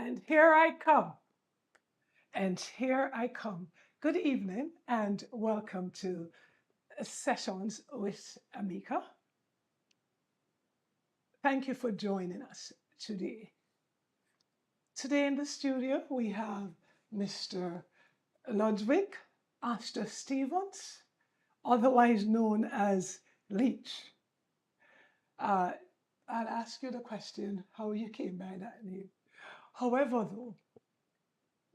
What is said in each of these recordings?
And here I come. And here I come. Good evening and welcome to Sessions with Ameka. Thank you for joining us today. Today in the studio we have Mr. Ludivich Astor Stephen, otherwise known as Leech. I'll ask you the question how you came by that name. However, though,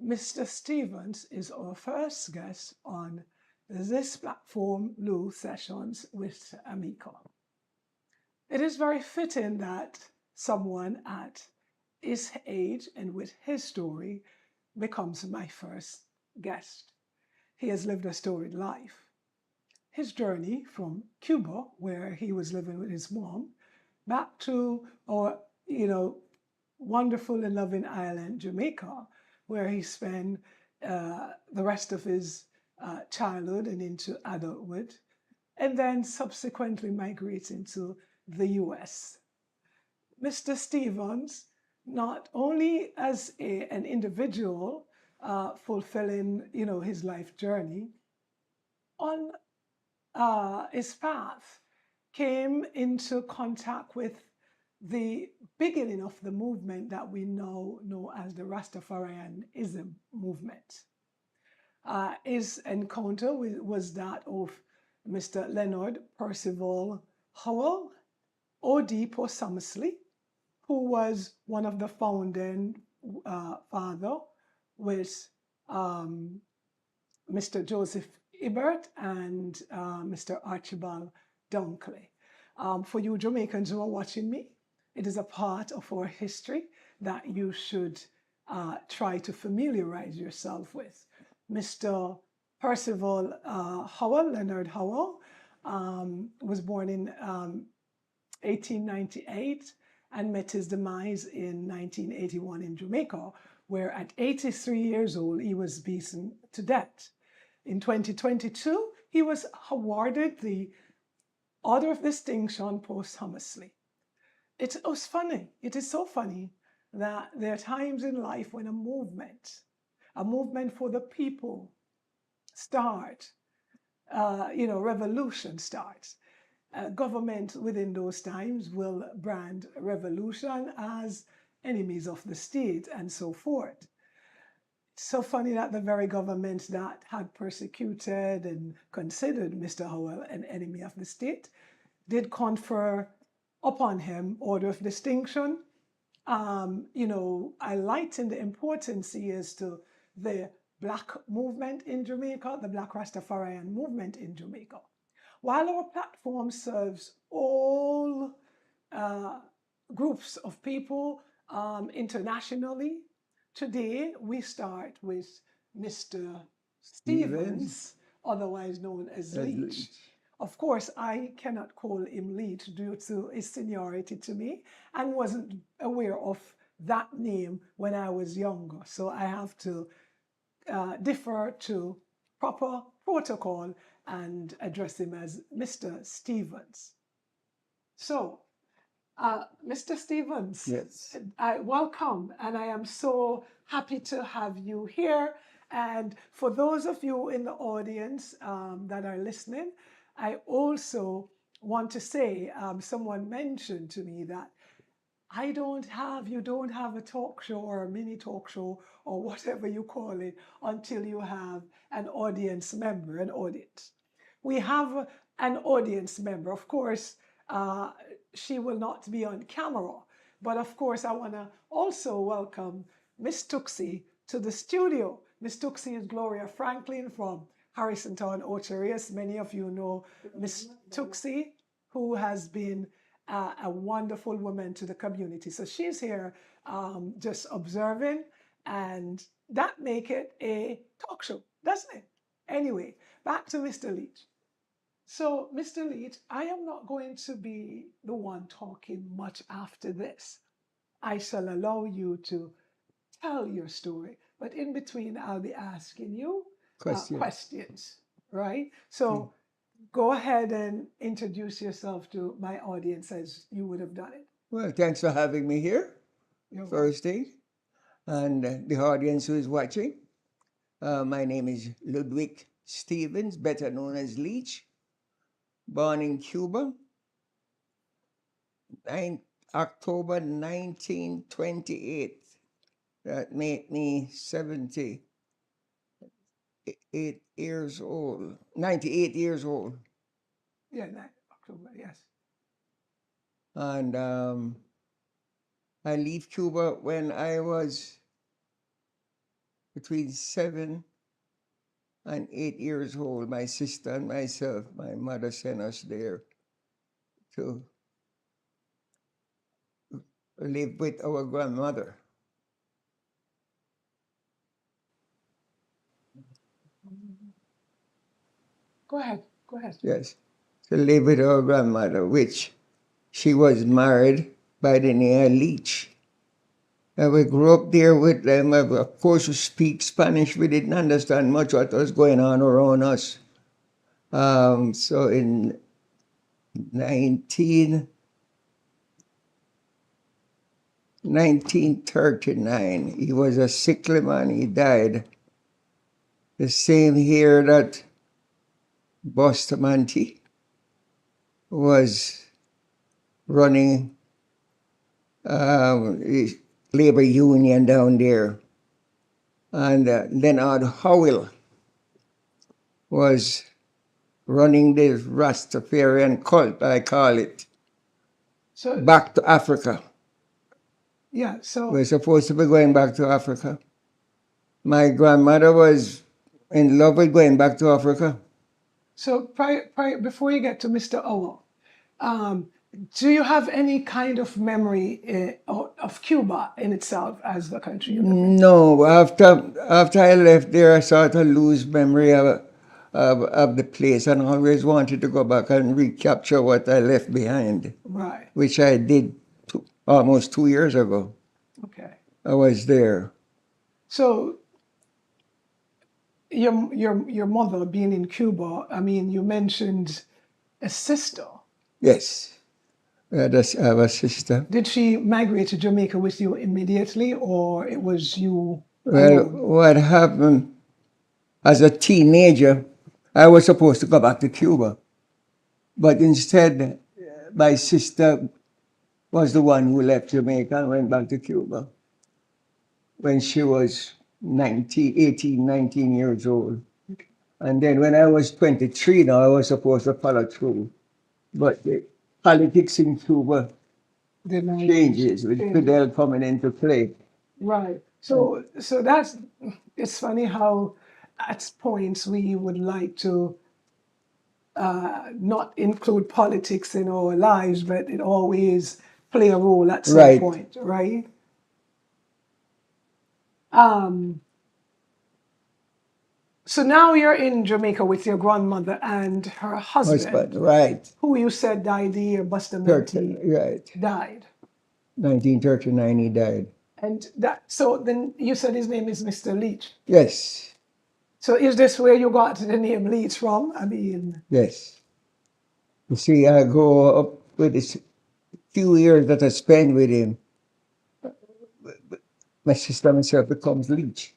Mr. Stevens is our first guest on this platform, Blue Sessions with Ameka. It is very fitting that someone at his age and with his story becomes my first guest. He has lived a storied life. His journey from Cuba, where he was living with his mom, back to our, wonderful and loving island, Jamaica, where he spent the rest of his childhood and into adulthood, and then subsequently migrating to the US. Mr. Stevens, not only as an individual fulfilling, his life journey, on his path came into contact with the beginning of the movement that we now know as the Rastafarianism movement. His encounter was that of Mr. Leonard Percival Howell, OD posthumously, who was one of the founding father with Mr. Joseph Ibert and Mr. Archibald Dunkley. For you Jamaicans who are watching me, it is a part of our history that you should try to familiarize yourself with. Mr. Percival Howell, Leonard Howell, was born in 1898 and met his demise in 1981 in Jamaica, where at 83 years old, he was beaten to death. In 2022, he was awarded the Order of Distinction posthumously. It was funny. It is so funny that there are times in life when a movement for the people start, revolution starts. Government within those times will brand revolution as enemies of the state and so forth. It's so funny that the very government that had persecuted and considered Mr. Howell an enemy of the state did confer upon him Order of Distinction. Highlighting the importance he is to the Black movement in Jamaica, the Black Rastafarian movement in Jamaica. While our platform serves all groups of people internationally, today we start with Mr. Stevens, otherwise known as Leech. Of course, I cannot call him Leech due to his seniority to me and wasn't aware of that name when I was younger. So I have to defer to proper protocol and address him as Mr. Stevens. So, Mr. Stevens, yes, welcome, and I am so happy to have you here. And for those of you in the audience that are listening, I also want to say, someone mentioned to me that you don't have a talk show or a mini talk show or whatever you call it until you have an audience member, an audience. We have an audience member. Of course, she will not be on camera, but of course, I want to also welcome Miss Tuxie to the studio. Miss Tuxie is Gloria Franklin from Harrisontown, Ocherius. Many of you know Miss Tuxie, who has been a wonderful woman to the community. So she's here just observing, and that make it a talk show, doesn't it? Anyway, back to Mr. Leech. So, Mr. Leech, I am not going to be the one talking much after this. I shall allow you to tell your story, but in between, I'll be asking you questions, right? So, go ahead and introduce yourself to my audience as you would have done it. Well, thanks for having me here. First thing, and the audience who is watching. My name is Ludivich Stevens, better known as Leech, born in Cuba, 9, October 1928. That made me 78 years old, 98 years old. Yeah, October, yes. And I leave Cuba when I was between 7 and 8 years old. My sister and myself, my mother sent us there to live with our grandmother. Go ahead, go ahead. Yes, to live with our grandmother, which she was married by the name of Leech. And we grew up there with them. Of course, we speak Spanish. We didn't understand much what was going on around us. So in 1939, he was a sickly man. He died. The same year that Bustamante was running the labor union down there. And Leonard Howell was running this Rastafarian cult, I call it, So back to Africa. yeah, so We're supposed to be going back to Africa. My grandmother was in love with going back to Africa. before you get to Mr. Howell, um, do you have any kind of memory of Cuba in itself as the country you live in? No, after I left there, I sort of lose memory of the place, and always wanted to go back and recapture what I left behind, Right. which I did almost 2 years ago. Okay. I was there. So your mother being in Cuba, I mean, you mentioned a sister. Yes, I have a sister. Did she migrate to Jamaica with you immediately, or it was you Well, alone? what happened as a teenager, I was supposed to go back to Cuba, but instead, my sister was the one who left Jamaica and went back to Cuba when she was 19 years old. And then when I was 23 now, I was supposed to follow through. But the politics in Cuba Did not changes with change. Fidel coming into play. Right. So that's it's funny how at points we would like to not include politics in our lives, but it always play a role at some Right. point, right? Um, so now you're in Jamaica with your grandmother and her husband, Right. who you said died the year Bustamante Right. died. 1939 he died. And that, so then you said his name is Mr. Leech. Yes. So is this where you got the name Leech from? I mean, Yes. You see, I grew up with this few years that I spent with him. My sister and myself becomes Leech.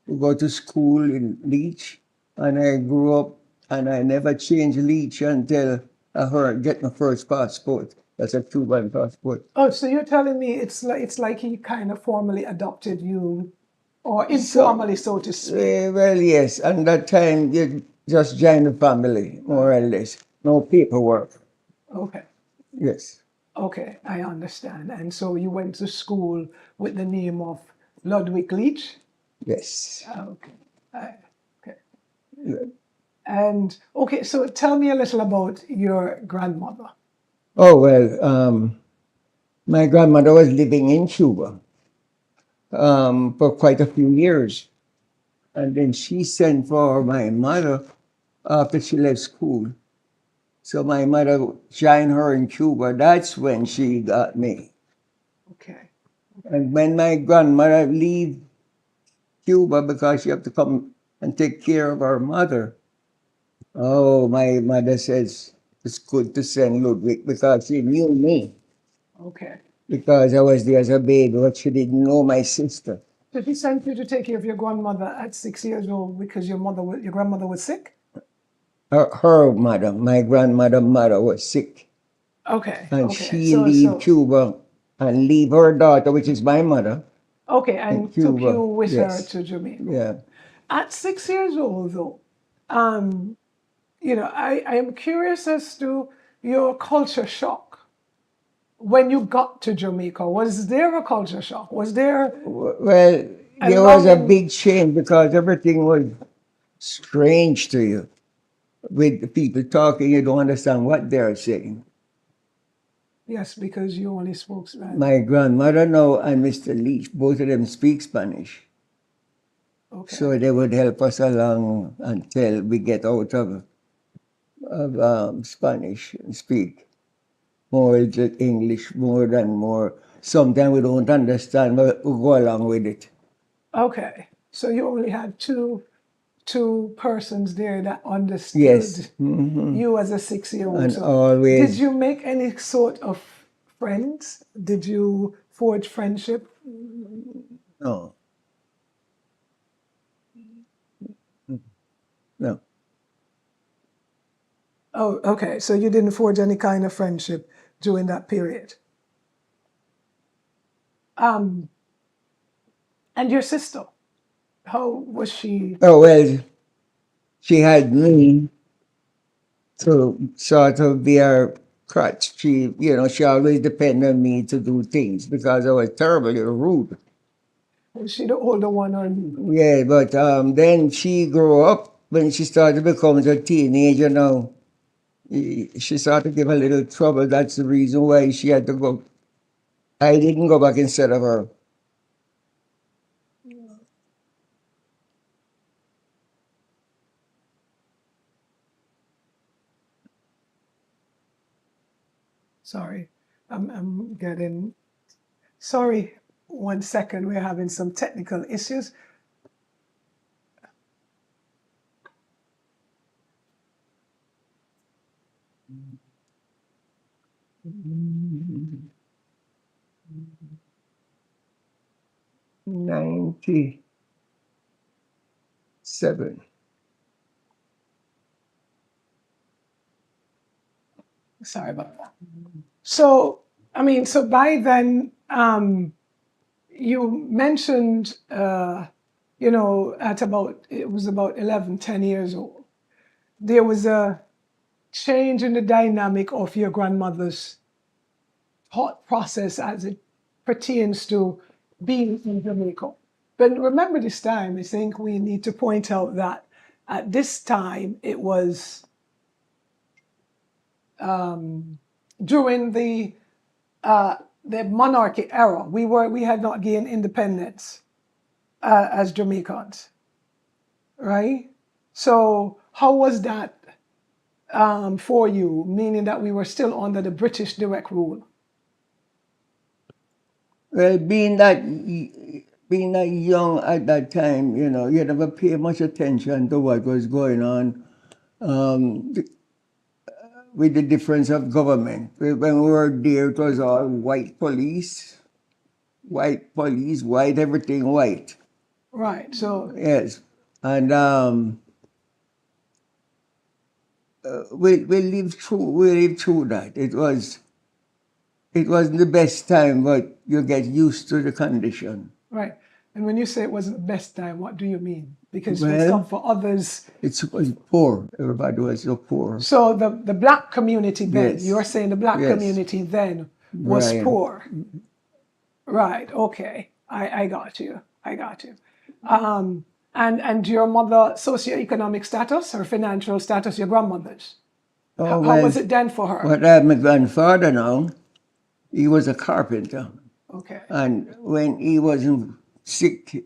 We go to school in Leech, and I grew up, and I never changed Leech until I heard get my first passport. That's a Cuban passport. oh, so you're telling me it's like he kind of formally adopted you, or So, informally, so to speak. well, yes, and that time you just join the family, more or less. No paperwork. Okay, Yes. okay, I understand. And so you went to school with the name of Ludwig Leech. Yes. Okay, okay. And okay, so tell me a little about your grandmother. Oh, well, my grandmother was living in Cuba for quite a few years. And then she sent for my mother after she left school. So my mother joined her in Cuba. That's when she got me. Okay, And when my grandmother leave Cuba because she have to come and take care of her mother, oh, my mother says it's good to send Ludwig because she knew me. okay. because I was there as a baby, but she didn't know my sister. Did he send you to take care of your grandmother at 6 years old because your grandmother was sick? Her mother, my grandmother mother, was sick, Okay. and Okay. she leave Cuba and leave her daughter, which is my mother, Okay, in and took you Cuba. with her Yes. to Jamaica. Yeah. At 6 years old, though, I am curious as to your culture shock when you got to Jamaica. Was there a culture shock? Was there Well, a there was a longing? big change because everything was strange to you. With the people talking, you don't understand what they're saying. Yes, because you only spoke Spanish. My grandmother now and Mr. Leech, both of them speak Spanish. Okay. So they would help us along until we get out of Spanish and speak more English more than more. Sometimes we don't understand, but we go along with it. Okay. So you only had two persons there that understood Yes. Mhm. you as a 6-year-old. And So always. did you make any sort of friends? Did you forge friendship? No. No. Oh, okay. So you didn't forge any kind of friendship during that period. And your sister, how was she? Oh, well, she had me to sort of be her crutch. She always depended on me to do things because I was terribly rude. Was she the older one or you? Yeah, but then she grew up when she started becoming a teenager now. She started to give a little trouble. That's the reason why she had to go. I didn't go back instead of her. Sorry, I'm getting. Sorry, 1 second. We're having some technical issues. '97. Sorry about that. So, so by then, you mentioned, it was about 11, 10 years old. There was a change in the dynamic of your grandmother's thought process as it pertains to being in Jamaica. But remember this time, I think we need to point out that at this time, it was during the monarchy era. We had not gained independence as Jamaicans, right? So how was that for you? Meaning that we were still under the British direct rule. Well, being that young at that time, you never pay much attention to what was going on with the difference of government. When we were there, it was all white police, white everything white. Right. So Yes, and we lived through that. It wasn't the best time, but you get used to the condition. right. And when you say it wasn't the best time, what do you mean? Because for Well, for others, it was poor. Everybody was so poor. so the black community then, Yes. you're saying the black Yes. community then was Right. poor. Right. Okay. I got you. I got you. And your mother socioeconomic status or financial status, your grandmother's? Oh, How well, was it then for her? what I have my grandfather now, he was a carpenter. Okay. And when he wasn't sick,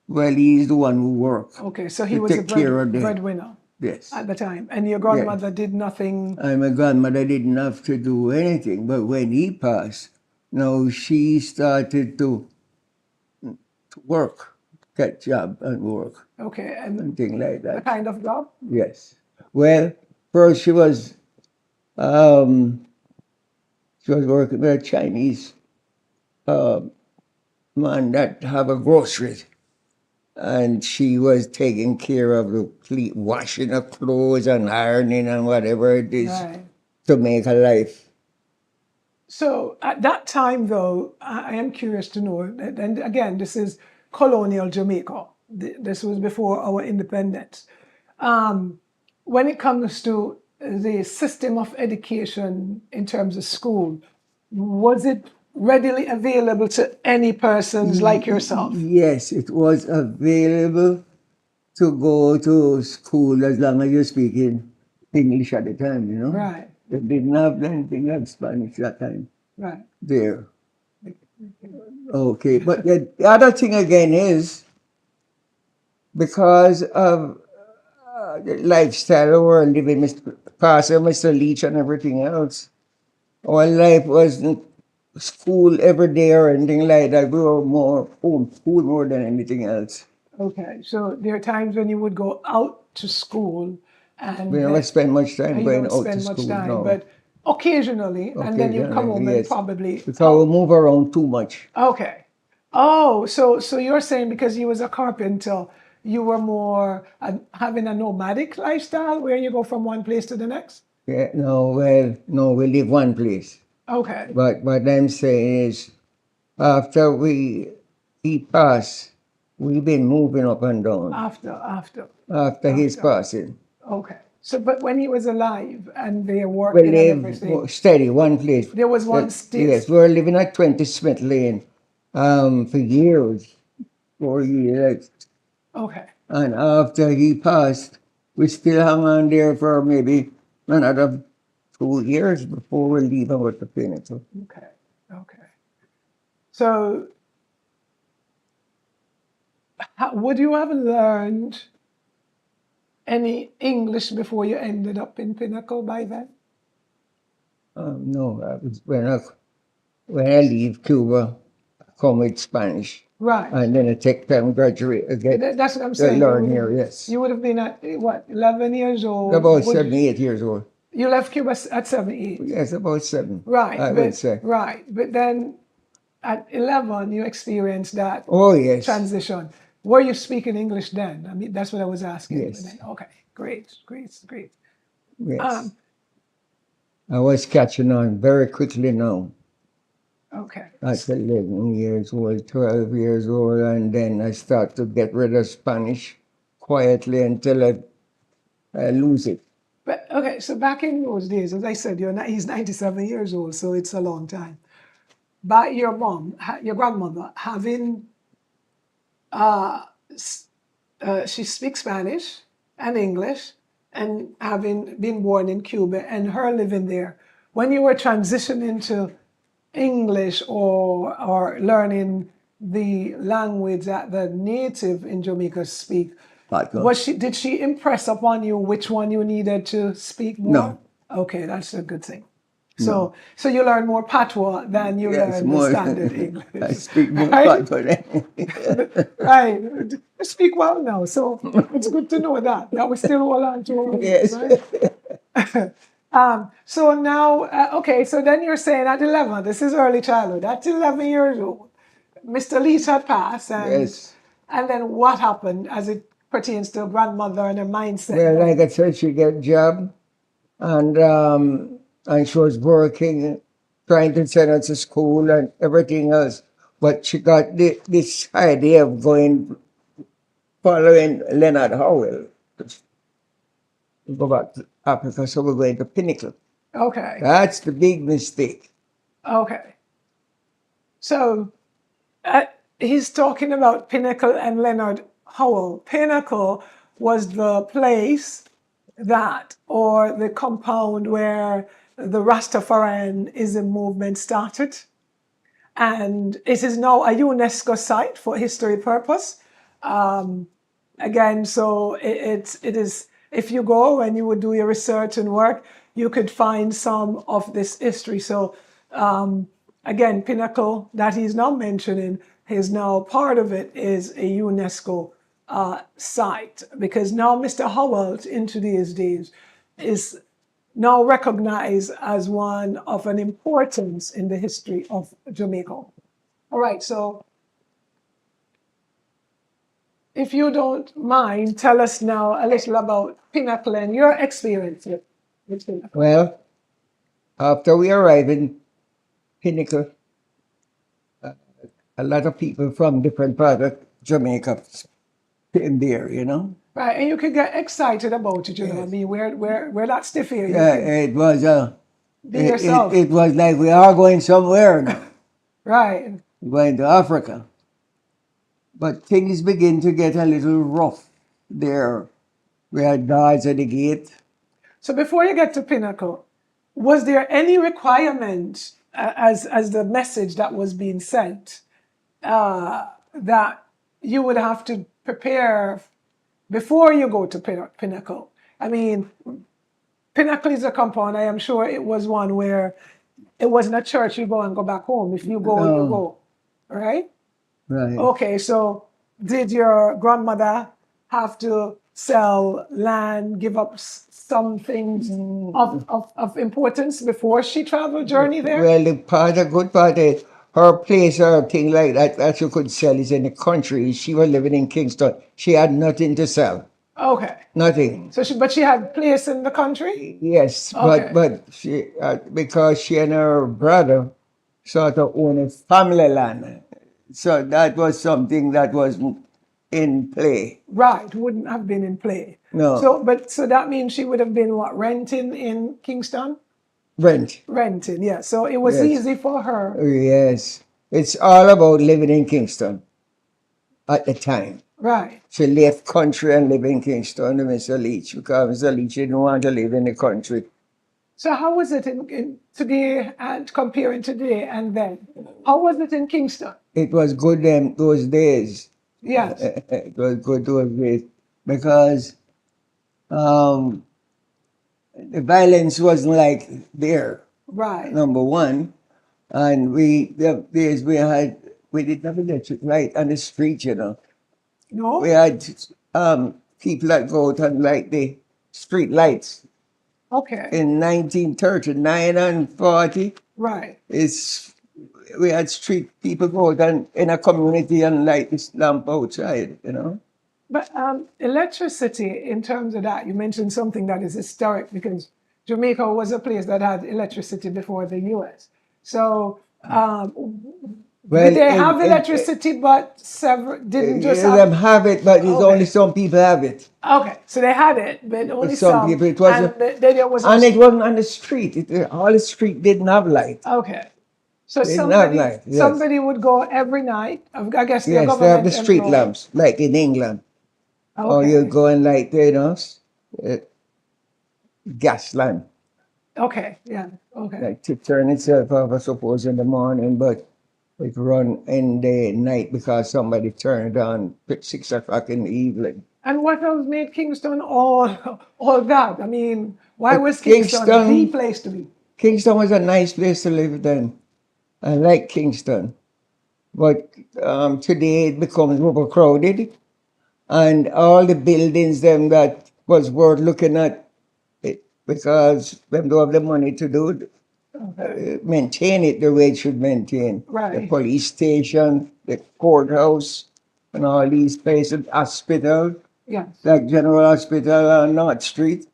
well, he's the one who worked. Okay. So he to was a take care of them. breadwinner Yes. at the time. And your grandmother did nothing. And my grandmother didn't have to do anything. But when he passed, now she started to work, get job and work Okay. And and things like the that. kind of job? Yes. Well, first she was working with a Chinese man that have a grocery, and she was taking care of the washing of clothes and ironing and whatever it is Right. to make a life. So at that time, though, I am curious to know, and again, this is colonial Jamaica. This was before our independence. When it comes to the system of education in terms of school, was it readily available to any persons like yourself? Yes, it was available to go to school as long as you're speaking English at the time, you know. Right, They didn't have anything like Spanish that time right. there. Okay, but the other thing again is because of the lifestyle we're living, Mr. Pastor, Mr. Leech, and everything else, our life wasn't school every day or anything like that. We were more homeschool more than anything else. Okay, so there are times when you would go out to school and We never spend much time you going don't out to spend much school, time, no. but occasionally, and then you'd come home and Yes. probably Because we move around too much. Okay. Oh, so you're saying because you was a carpenter, you were more having a nomadic lifestyle where you go from one place to the next? Yeah, no, we live one place. Okay. But what I'm saying is, after he passed, we've been moving up and down after his passing. Okay. So, but when he was alive and they were We working and live everything, steady, one place. there was one state. Yes, we were living at 20 Smith Lane for years, 4 years. Okay. And after he passed, we still hung on there for maybe another 2 years before we leave about the Pinnacle. Okay. Okay. So, would you have learned any English before you ended up in Pinnacle by then? No, that was when I leave Cuba, I come with Spanish. Right. And then I take time graduate again. That's what I'm To saying. learn here, yes. You would have been at, what, 11 years old? About 7, 8 years old. You left Cuba at 7, 8? Yes, about 7. Right. I would say. Right. But then at 11, you experienced that Oh, yes. transition. Were you speaking English then? I mean, that's what I was asking. Yes. Then, okay. Great. Yes. I was catching on very quickly now. Okay. At 11 years old, 12 years old, and then I start to get rid of Spanish quietly until I lose it. But okay, so back in those days, as I said, he's 97 years old, so it's a long time. But your mom, your grandmother, having she speaks Spanish and English, and having been born in Cuba and her living there, when you were transitioning to English or learning the language that the native in Jamaica speak, did she impress upon you which one you needed to speak more? No. Okay, that's a good thing. So you learn more patois than you learn the standard English. I speak more right? patois. Right. I speak well now, so it's good to know that we still hold on to it. Yes. Right? So now, okay, so then you're saying at 11, this is early childhood, at 11 years old, Mr. Leech had passed, and then what happened as it pertains to grandmother and her mindset? Well, like I said, she got a job, and she was working, trying to send her to school and everything else. But she got this idea of following Leonard Howell. We go back to Africa, so we're going to Pinnacle. Okay. That's the big mistake. Okay. So he's talking about Pinnacle and Leonard Howell. Pinnacle was the place or the compound where the Rastafarianism movement started. And it is now a UNESCO site for history purpose. Again, so it is, if you go and you would do your research and work, you could find some of this history. So again, Pinnacle that he's now mentioning is now part of it is a UNESCO site, because now Mr. Howell in today's days is now recognized as one of an importance in the history of Jamaica. All right, so if you don't mind, tell us now a little about Pinnacle and your experience with Pinnacle. Well, after we arrived in Pinnacle, a lot of people from different parts of Jamaica came there, you know. Right, and you could get excited about it, you know. I Yes. mean, we're that stiff here. You Yeah, can it was be yourself. it was like we are going somewhere now, Right. going to Africa. But things begin to get a little rough there. We had guards at the gate. So before you get to Pinnacle, was there any requirement as the message that was being sent that you would have to prepare before you go to Pinnacle? I mean, Pinnacle is a compound. I am sure it was one where it wasn't a church you go and go back home. If you go, you No. go. Right? Right. Okay, so did your grandmother have to sell land, give up some things of importance before she traveled journey there? Well, the good part is her place or thing like that you could sell is in the country. She was living in Kingston. She had nothing to sell. Okay. Nothing. So but she had place in the country? Yes, Okay. but she because she and her brother sort of own a family land, so that was something that was in play. Right, wouldn't have been in play. No. So that means she would have been what, renting in Kingston? Rent. Renting, yeah. So it was Yes. easy for her. Yes, it's all about living in Kingston at the time. Right. She left country and lived in Kingston to Mr. Leech because Mr. Leech didn't want to live in the country. So how was it in today and comparing today and then? How was it in Kingston? It was good them those days. Yes. It was good those days because the violence wasn't like there. Right. Number one, and the days we didn't have electric light on the street, you know. No? We had people that go out and light the street lights. Okay. In 1939 and 40, Right. we had street people go out and, in a community and light this lamp outside, you know. But electricity, in terms of that, you mentioned something that is historic because Jamaica was a place that had electricity before the U.S. So did they have electricity, but didn't just have? Them have it, but it's only some people have it. Okay, so they had it, but only Some people, it wasn't, there was and it wasn't on the street. All the street didn't have light. Okay. So They didn't have light, yes. somebody would go every night. I guess the Yes, government they have the street employed. lamps, like in England. Or Okay. you go and light, you know, gas lamp. Okay. Yeah. Okay. Like to turn itself off, I suppose, in the morning, but it run in the night because somebody turned it on at 6 o'clock in the evening. And what else made Kingston all that? I mean, why was Kingston Kingston- the place to be? Kingston was a nice place to live then. I like Kingston. But today it becomes overcrowded. And all the buildings them that was worth looking at it, because them don't have the money to do it, maintain it the way it should maintain. Right. The police station, the courthouse, and all these places, hospital, Yes. like General Hospital on North Street,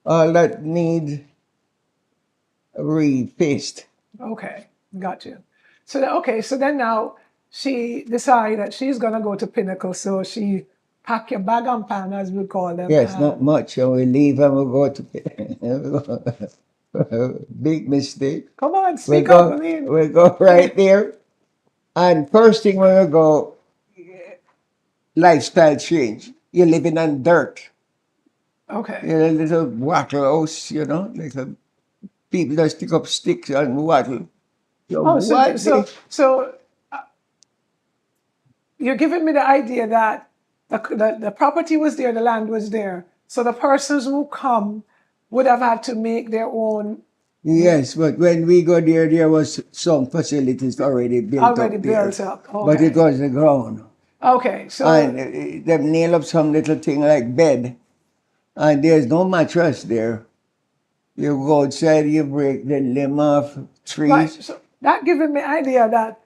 all that need refaced. Okay. Got you. So then now she decided that she's gonna go to Pinnacle. So she pack your bag and pan, as we call them. Yes, not much. And we leave and we go to big mistake. Come on, We speak up. I go, mean, we go right there. And first thing when we go, lifestyle change. You're living on dirt. okay. You're a little wattle house, you know, like people that stick up sticks and wattle. So Oh, so what so they- so you're giving me the idea that the property was there, the land was there. So the persons who come would have had to make their own Yes, but when we go there was some facilities already built already up there. built up. But Okay. it was the ground. Okay. So And they nail up some little thing like bed. And there's no mattress there. You go outside, you break the limb off trees. right. So that giving me idea that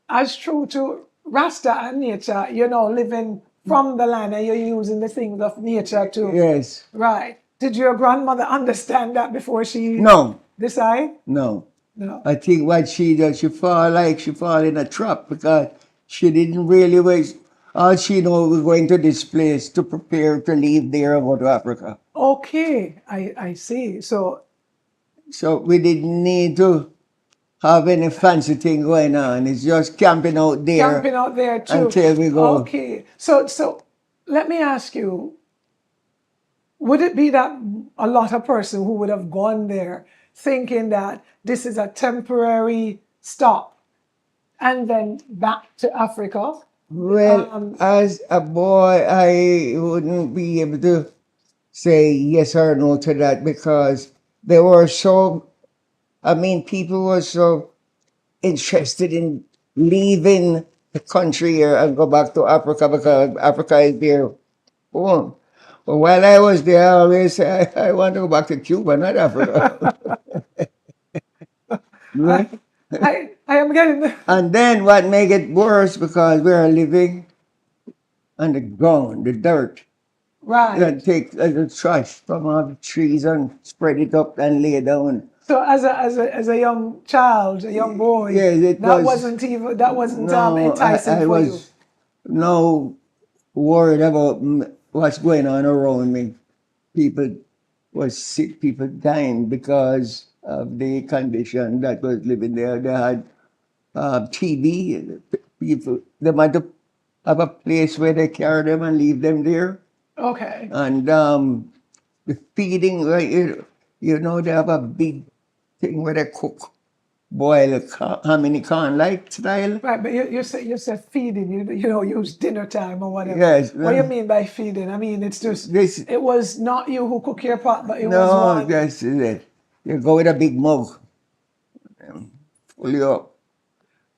as true to Rasta and nature, living from the land and you're using the things of nature to. Yes. Right. Did your grandmother understand that before she No, decided? no. No. I think what she does, she fall in a trap because she didn't really wait. All she know was going to this place to prepare to leave there and go to Africa. Okay, I see. So So we didn't need to have any fancy thing going on. It's just camping out there camping out there too. until we go. Okay. So let me ask you, would it be that a lot of person who would have gone there thinking that this is a temporary stop and then back to Africa? Well, as a boy, I wouldn't be able to say yes or no to that because they were so, people were so interested in leaving the country here and go back to Africa because Africa is their home. But while I was there, I always say, I want to go back to Cuba, not Africa. Right? I am getting the, And then what make it worse because we are living on the ground, the dirt. right. And take the trash from all the trees and spread it up and lay down. So as a young child, a young boy, Yes, it that was. wasn't No, enticing I for you. was no worried about what's going on around me. People was sick, people dying because of the condition that was living there. They had TB. People, they might have a place where they carry them and leave them there. Okay. And the feeding, like, they have a big thing where they cook, boil how many corn like style. Right, but you said feeding, use dinner time or whatever. Yes. What do you mean by feeding? I mean, it's just, This, it was not you who cook your pot, but it was no, one. that's it. You go with a big mug, pull you up.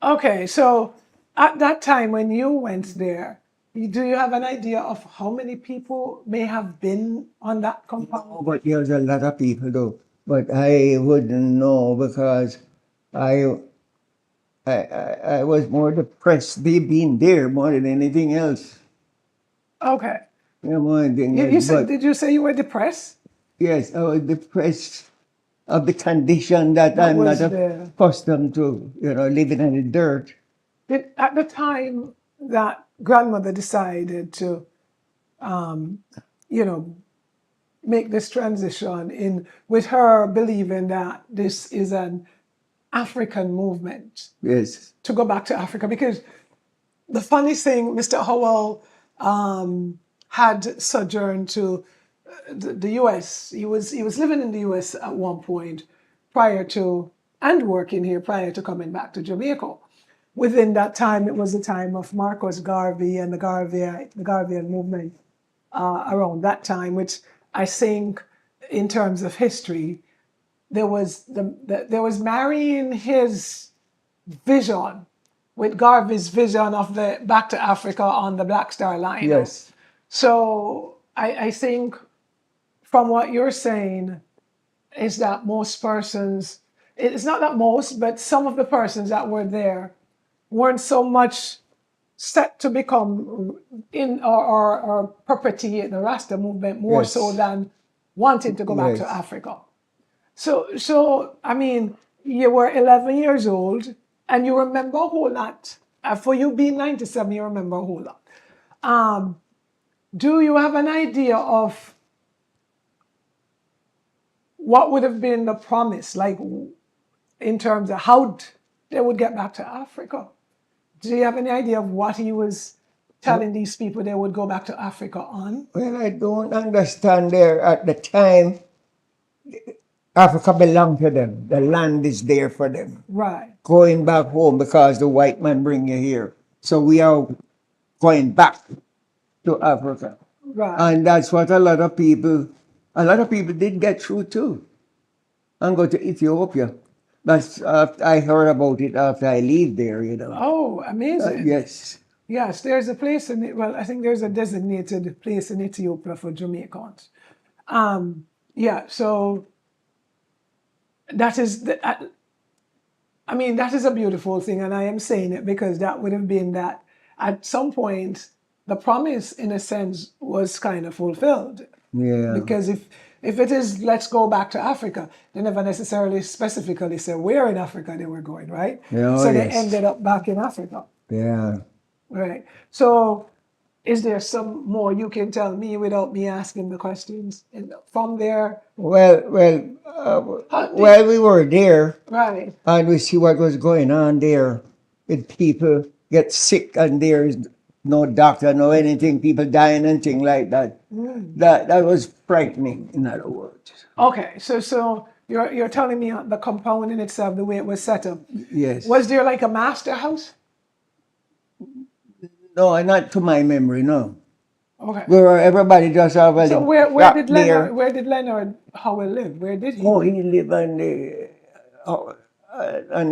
Okay, so at that time when you went there, do you have an idea of how many people may have been on that compound? Oh, but there's a lot of people though. But I wouldn't know because I I was more depressed they being there more than anything else. Okay. Yeah, more than anything You else. said, But did you say you were depressed? yes, I was depressed of the condition that That I'm not was there. accustomed to, living in the dirt. At the time that grandmother decided to, you know, make this transition in with her believing that this is an African movement Yes, to go back to Africa, because the funny thing, Mr. Howell had sojourned to the U.S. He was living in the U.S. at one point prior to, and working here prior to coming back to Jamaica. Within that time, it was the time of Marcus Garvey and the Garveyan movement around that time, which I think, in terms of history, there was marrying his vision with Garvey's vision of the back to Africa on the Black Star Line. yes, So I think from what you're saying is that most persons, it's not that most, but some of the persons that were there weren't so much set to become in or perpetuate the Rasta movement more Yes. so than wanting to go back to Yes. Africa. So I mean, you were 11 years old and you remember a whole lot. For you being 97, you remember a whole lot. Do you have an idea of what would have been the promise, like in terms of how they would get back to Africa? Do you have any idea of what he was telling these people they would go back to Africa on? Well, I don't understand there at the time. Africa belonged to them. The land is there for them. Right. Going back home because the white man bring you here. So we are going back to Africa. Right. And that's what a lot of people did get through too. And go to Ethiopia. That's I heard about it after I leave there, Oh, amazing. Yes. Yes, there's a place I think there's a designated place in Ethiopia for Jamaicans. Yeah, so that is, I mean, that is a beautiful thing, and I am saying it because that would have been that at some point the promise, in a sense, was kind of fulfilled. Yeah. Because if it is, let's go back to Africa, they never necessarily specifically say where in Africa they were going, right? Yeah, oh, So they yes. ended up back in Africa, Yeah. right? So is there some more you can tell me without me asking the questions from there? Well, while we were there, Right. and we see what was going on there, with people get sick, and there is no doctor, no anything, people dying and things like that. That was frightening, in other words. Okay, so you're telling me the compound in itself, the way it was set up. Yes. Was there like a master house? No, not to my memory, no. Okay. Where everybody just have a So little where shack did Leonard Howell live? Where did he? Oh, he lived on the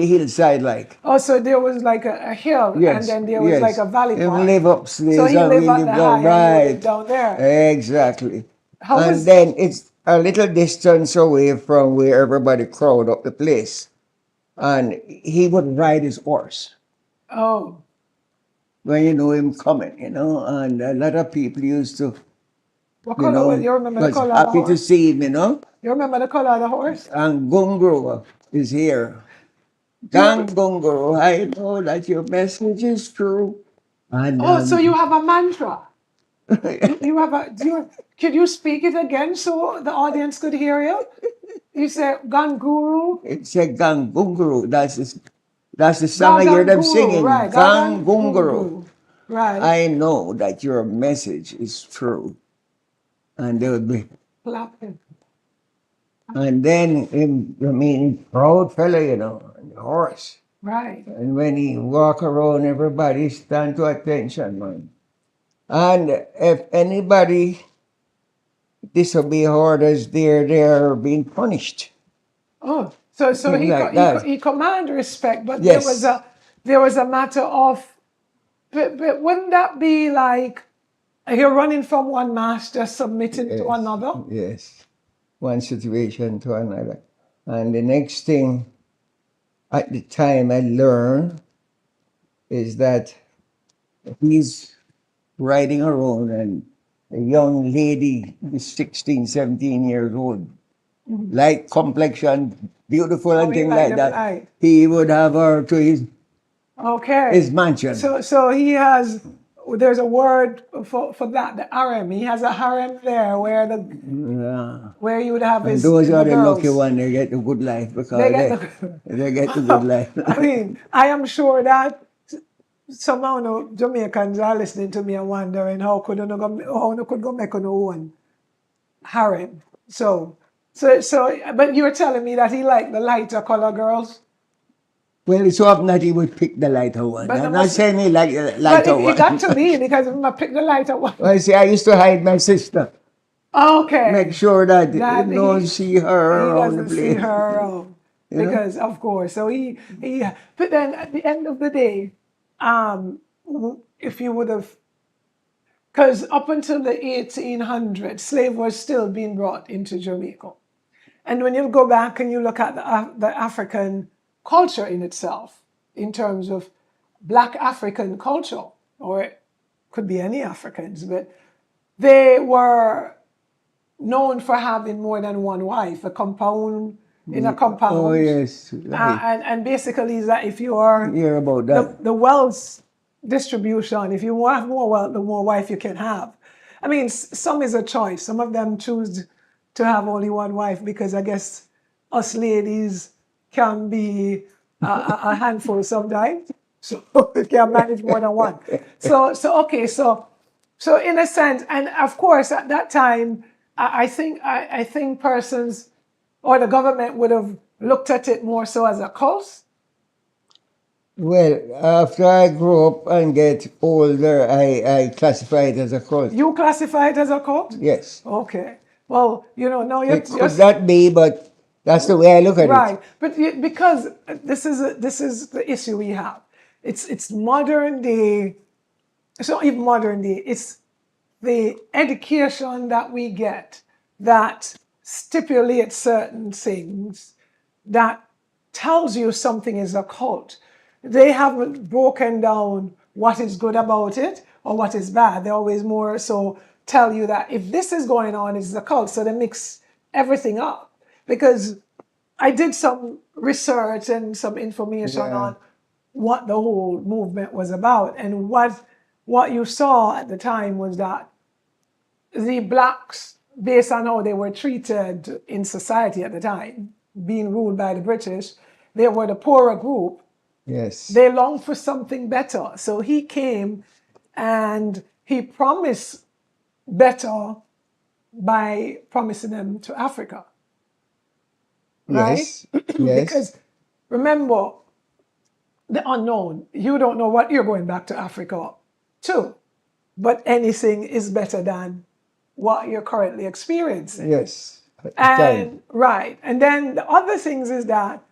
hillside, like. Oh, so there was like a hill, and Yes, then there was yes. like a valley He part. live upstairs So he and lived we at live the down, high, and you right. lived down there. Exactly. How And was? then it's a little distance away from where everybody crowd up the place. And he would ride his horse Oh, when you know him coming, and a lot of people used to, what color was? You remember the was color of the happy to horse? see him. You remember the color of the horse? And Gungro is here. Gang Gungro, I know that your message is true. And Oh, so you have a mantra. You have a. Could you speak it again so the audience could hear you? You say Ganguru. it's a Gang Gungro. That's the song I hear them Gaganguru, singing. right? Gang Gungro. Gaganguru, right? I know that your message is true. And they would be, Clapping. and then proud fella, on the horse. Right. And when he walk around, everybody stand to attention, man. And if anybody disobey orders, they're being punished. Oh, so Things like that. he command respect, but Yes. there was a matter of, but wouldn't that be like you're running from one master, submitting to Yes. another? Yes. One situation to another. And the next thing at the time I learned is that he's riding around and a young lady is 16, 17 years old, light complexion, beautiful and things like that. Right. He would have her to Okay. his mansion. So he has. There's a word for that. The harem. He has a harem there where Yeah. where you would have And his. those are the girls. lucky ones, they get the good life because They they get the good life. I mean, I am sure that some of the Jamaicans are listening to me and wondering how you could go make on own harem. So, but you were telling me that he liked the lighter color girls. Well, it's so often that he would pick the lighter one. But I'm not saying he like the lighter But one. it got to me because I picked the lighter one. Well, see, I used to hide my sister. Okay. Make sure that he That don't see her He around the doesn't see place. her around. You know? Because of course, so he but then at the end of the day, if you would have, because up until the 1800s, slave was still being brought into Jamaica. And when you go back and you look at the African culture in itself, in terms of Black African culture, or it could be any Africans, but they were known for having more than one wife, a compound in a compound. Oh, yes. Right. And basically is that if you are Hear about that. the wealth distribution, if you have more wealth, the more wife you can have. I mean, some is a choice. Some of them choose to have only one wife because I guess us ladies can be a handful sometimes. So we can manage more than one. So in a sense, and of course at that time, I think persons or the government would have looked at it more so as a cult. Well, after I grow up and get older, I classify it as a cult. You classify it as a cult? Yes. Okay. Well, now you're It could not be, but that's the way I look at it. right. But because this is the issue we have. It's modern day. It's not even modern day. It's the education that we get that stipulates certain things that tells you something is a cult, they haven't broken down what is good about it or what is bad. They always more so tell you that if this is going on, it's a cult. So they mix everything up. Because I did some research and some information Yeah. on what the whole movement was about. And what you saw at the time was that the blacks, based on how they were treated in society at the time, being ruled by the British, they were the poorer group. Yes. They longed for something better. So he came and he promised better by promising them to Africa. Right? Yes. Yes. Because remember, the unknown, you don't know what you're going back to Africa to. But anything is better than what you're currently experiencing. Yes. At the time. And right. And then the other things is that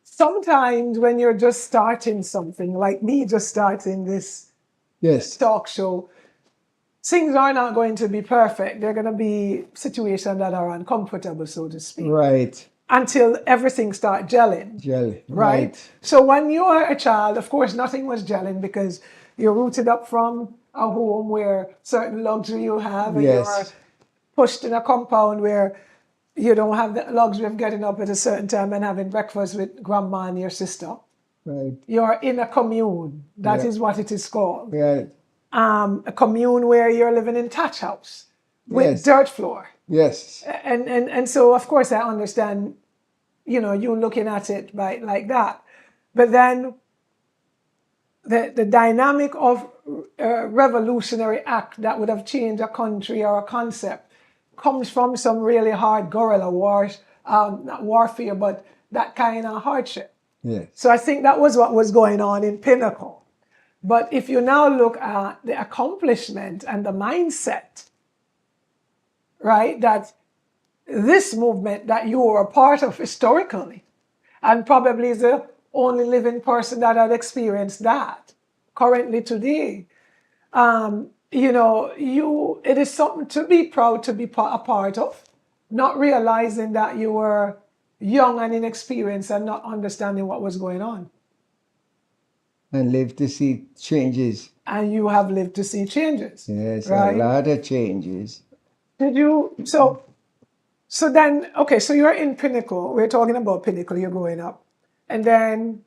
sometimes when you're just starting something, like me just starting this Yes. talk show, things are not going to be perfect. There are going to be situations that are uncomfortable, so to speak, Right. until everything starts gelling. Jelly. Right? So when you are a child, of course, nothing was gelling because you're rooted up from a home where certain luxury you have, and Yes. you're pushed in a compound where you don't have the luxury of getting up at a certain time and having breakfast with grandma and your sister. Right. You're in a commune. That is what it is called. Right. A commune where you're living in thatch house with Yes. dirt floor. Yes. And so, of course, I understand, you looking at it like that. But then the dynamic of a revolutionary act that would have changed a country or a concept comes from some really hard guerrilla wars, not warfare, but that kind of hardship. Yes. So I think that was what was going on in Pinnacle. But if you now look at the accomplishment and the mindset, right, that this movement that you were a part of historically, and probably is the only living person that had experienced that currently today, it is something to be proud to be a part of, not realizing that you were young and inexperienced and not understanding what was going on. And live to see changes. And you have lived to see changes. Yes. Right? A lot of changes. Did you? So then, okay, so you're in Pinnacle. We're talking about Pinnacle, you're growing up. And then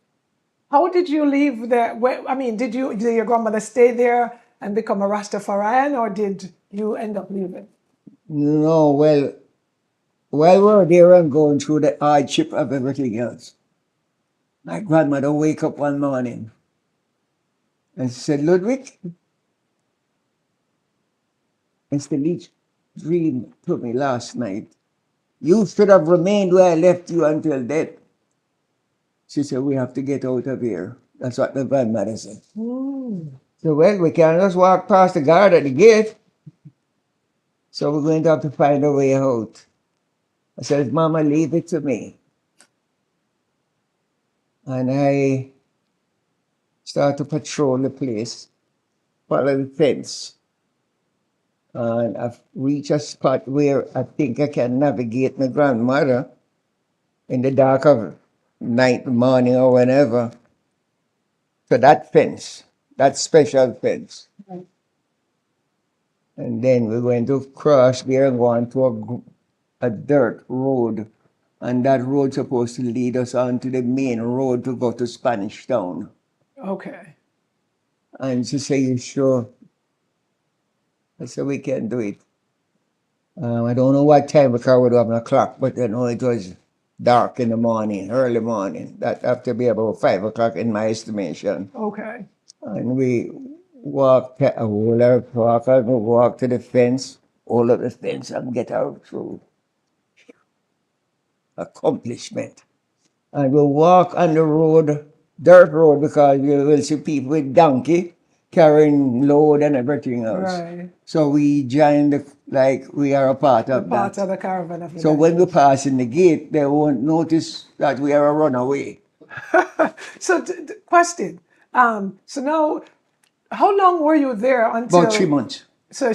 how did you leave there? Did your grandmother stay there and become a Rastafarian, or did you end up leaving? No, well, while we were there and going through the hardship of everything else, my grandmother wake up one morning and she said, Ludwig, Mr. Leech dreamed to me last night. You should have remained where I left you until death. She said, we have to get out of here. That's what the grandmother said. So, well, we can't just walk past the guard at the gate. So we're going to have to find a way out. I said, Mama, leave it to me. And I started to patrol the place, follow the fence. And I've reached a spot where I think I can navigate my grandmother in the dark of night, morning, or whenever. So that fence, that special fence. Right. And then we're going to cross there and go onto a dirt road. And that road's supposed to lead us onto the main road to go to Spanish Town. Okay. And she said, you sure? I said, we can do it. I don't know what time because we don't have a clock, but I know it was dark in the morning, early morning. That have to be about 5 o'clock in my estimation. Okay. And we walked a whole lot of walk, and we walked to the fence, all of the fence, and get out through. Accomplishment. And we walk on the road, dirt road, because you will see people with donkey carrying load and everything else. Right. So we joined, we are a part of Part that. of the caravan of the So when we pass in the gate, they won't notice that we are a runaway. So, question. So now, how long were you there until? About 3 months. So,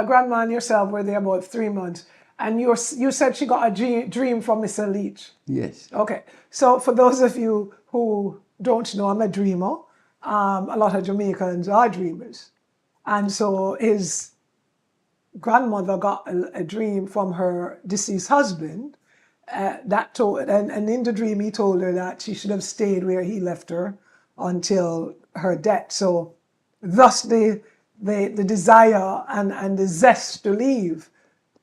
grandma and yourself were there about 3 months. And you said she got a dream from Mr. Leech. Yes. Okay. So for those of you who don't know, I'm a dreamer. A lot of Jamaicans are dreamers. And so his grandmother got a dream from her deceased husband that told, and in the dream he told her that she should have stayed where he left her until her death. So thus the desire and the zest to leave.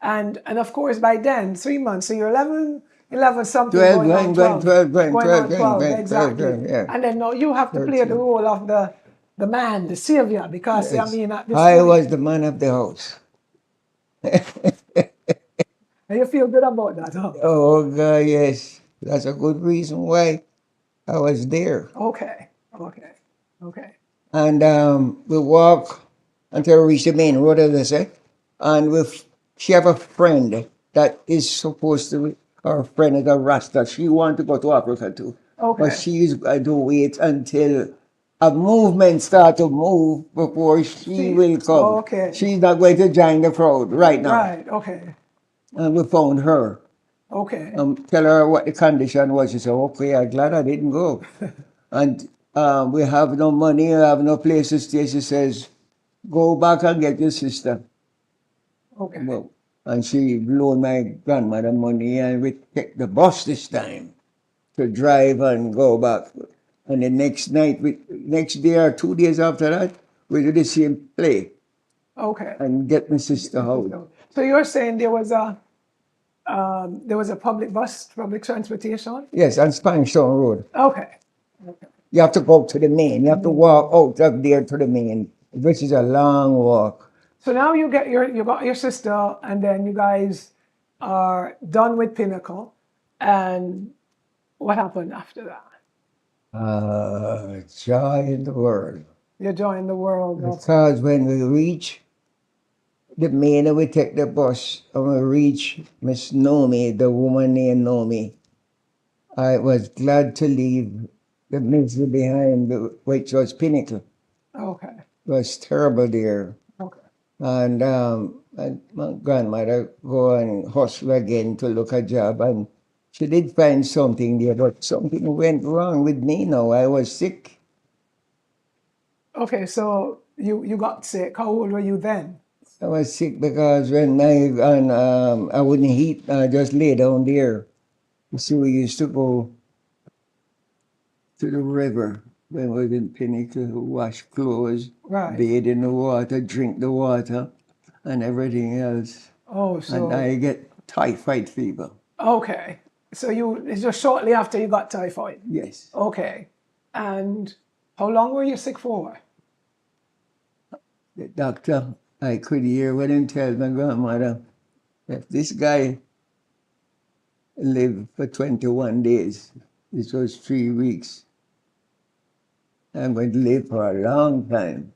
And of course by then, 3 months, so you're 11 something 12, going on 12. 12, Going on 12, 12, exactly. yeah. And then now you have to play the 13. role of the man, the savior, because I Yes. mean at this I point, was the man of the house. and you feel good about that, huh? Oh, God, yes. That's a good reason why I was there. Okay. And we walk until we reach the main road, as I say. And she have a friend that is supposed to be, her friend is a Rasta. She want to go to Africa too. Okay. But she's going to wait until a movement start to move before she will come. Okay. She's not going to join the crowd right now. Right, okay. And we found her. Okay. Tell her what the condition was. She said, okay, I'm glad I didn't go. And we have no money, we have no place to stay. She says, go back and get your sister. Okay. Well, and she loaned my grandmother money, and we take the bus this time to drive and go back. And the next night, next day or 2 days after that, we do the same play Okay. and get my sister out. So you're saying there was a public transportation? Yes, on Spanish Town Road. Okay. You have to go to the main. You have to walk out of there to the main, which is a long walk. So now you got your sister, and then you guys are done with Pinnacle, and what happened after that? Joy in the world. You joined the world. Because when we reach the main, we take the bus, and we reach Miss Nomi, the woman named Nomi. I was glad to leave the misery behind, which was Pinnacle. Okay. It was terrible there. Okay. And my grandmother go and hustle again to look a job, and she did find something there, but something went wrong with me now. I was sick. Okay, so you got sick. How old were you then? I was sick because when I wouldn't eat, I just lay down there. You see, we used to go to the river when we was in Pinnacle, wash clothes, Right. bathe in the water, drink the water, and everything else. Oh, so And I get typhoid fever. okay. So it's just shortly after you got typhoid. Yes. Okay. And how long were you sick for? The doctor, I could hear when him tell my grandmother, if this guy lived for 21 days, this was 3 weeks, I'm going to live for a long time.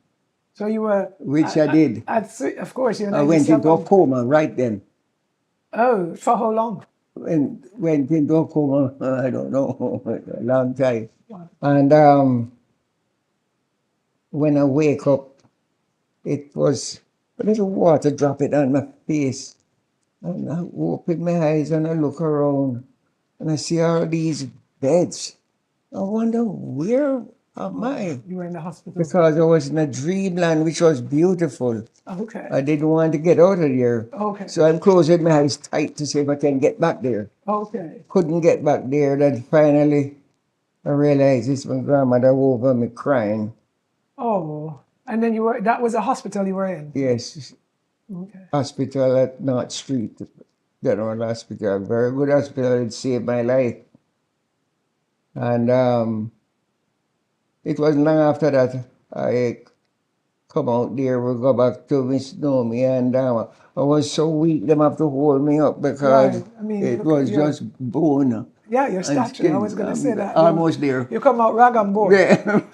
So you were... Which I did. Of course, you're I went into a coma right then. Oh, for how long? Went into a coma, I don't know, a long time. Wow. And when I wake up, it was a little water dropping on my face. And I open my eyes and I look around and I see all these beds. I wonder, where am I? You were in the hospital? Because I was in a dreamland, which was beautiful. Okay. I didn't want to get out of there. Okay. So I'm closing my eyes tight to see if I can get back there. Okay. Couldn't get back there. Then finally, I realized it's my grandmother over me crying. Oh, and then that was a hospital you were in? Yes. Okay. Hospital at North Street, General Hospital. Very good hospital. It saved my life. And it wasn't long after that I come out there. We go back to Miss Nomi, and I was so weak. Them have to hold me up because Right. I mean, it was just bone. Yeah, your and stature. skin. I was going to say that. Almost there. You come out rag and bone. Yeah.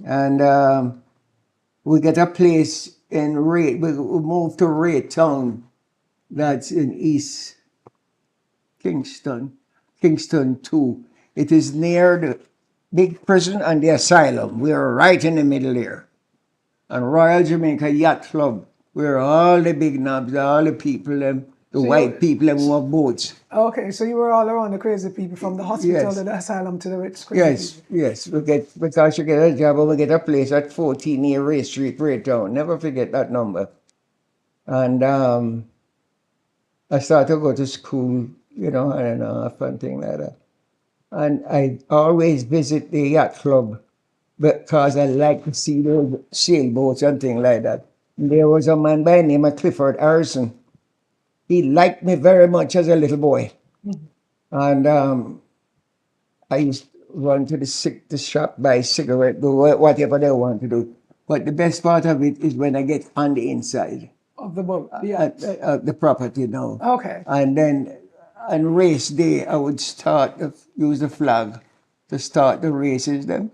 and we get a place in Ray. We moved to Ray Town. That's in East Kingston 2. It is near the big prison and the asylum. We are right in the middle there. And Royal Jamaica Yacht Club where all the big knobs, all the people, the So white people, them who have boats. Okay, so you were all around the crazy people from the hospital Yes. to the asylum to the rich crazy Yes, people. yes. Because you get a job and we get a place at 14 near Ray Street, Raytown. Never forget that number. And I started to go to school, and fun thing like that. And I always visit the yacht club because I like to see those sailboats and things like that. There was a man by the name of Clifford Harrison. He liked me very much as a little boy. And I used to run to the shop, buy cigarette, do whatever they want to do. But the best part of it is when I get on the inside Of the boat, yeah. at the property now. Okay. And then on race day, I would use the flag to start the races then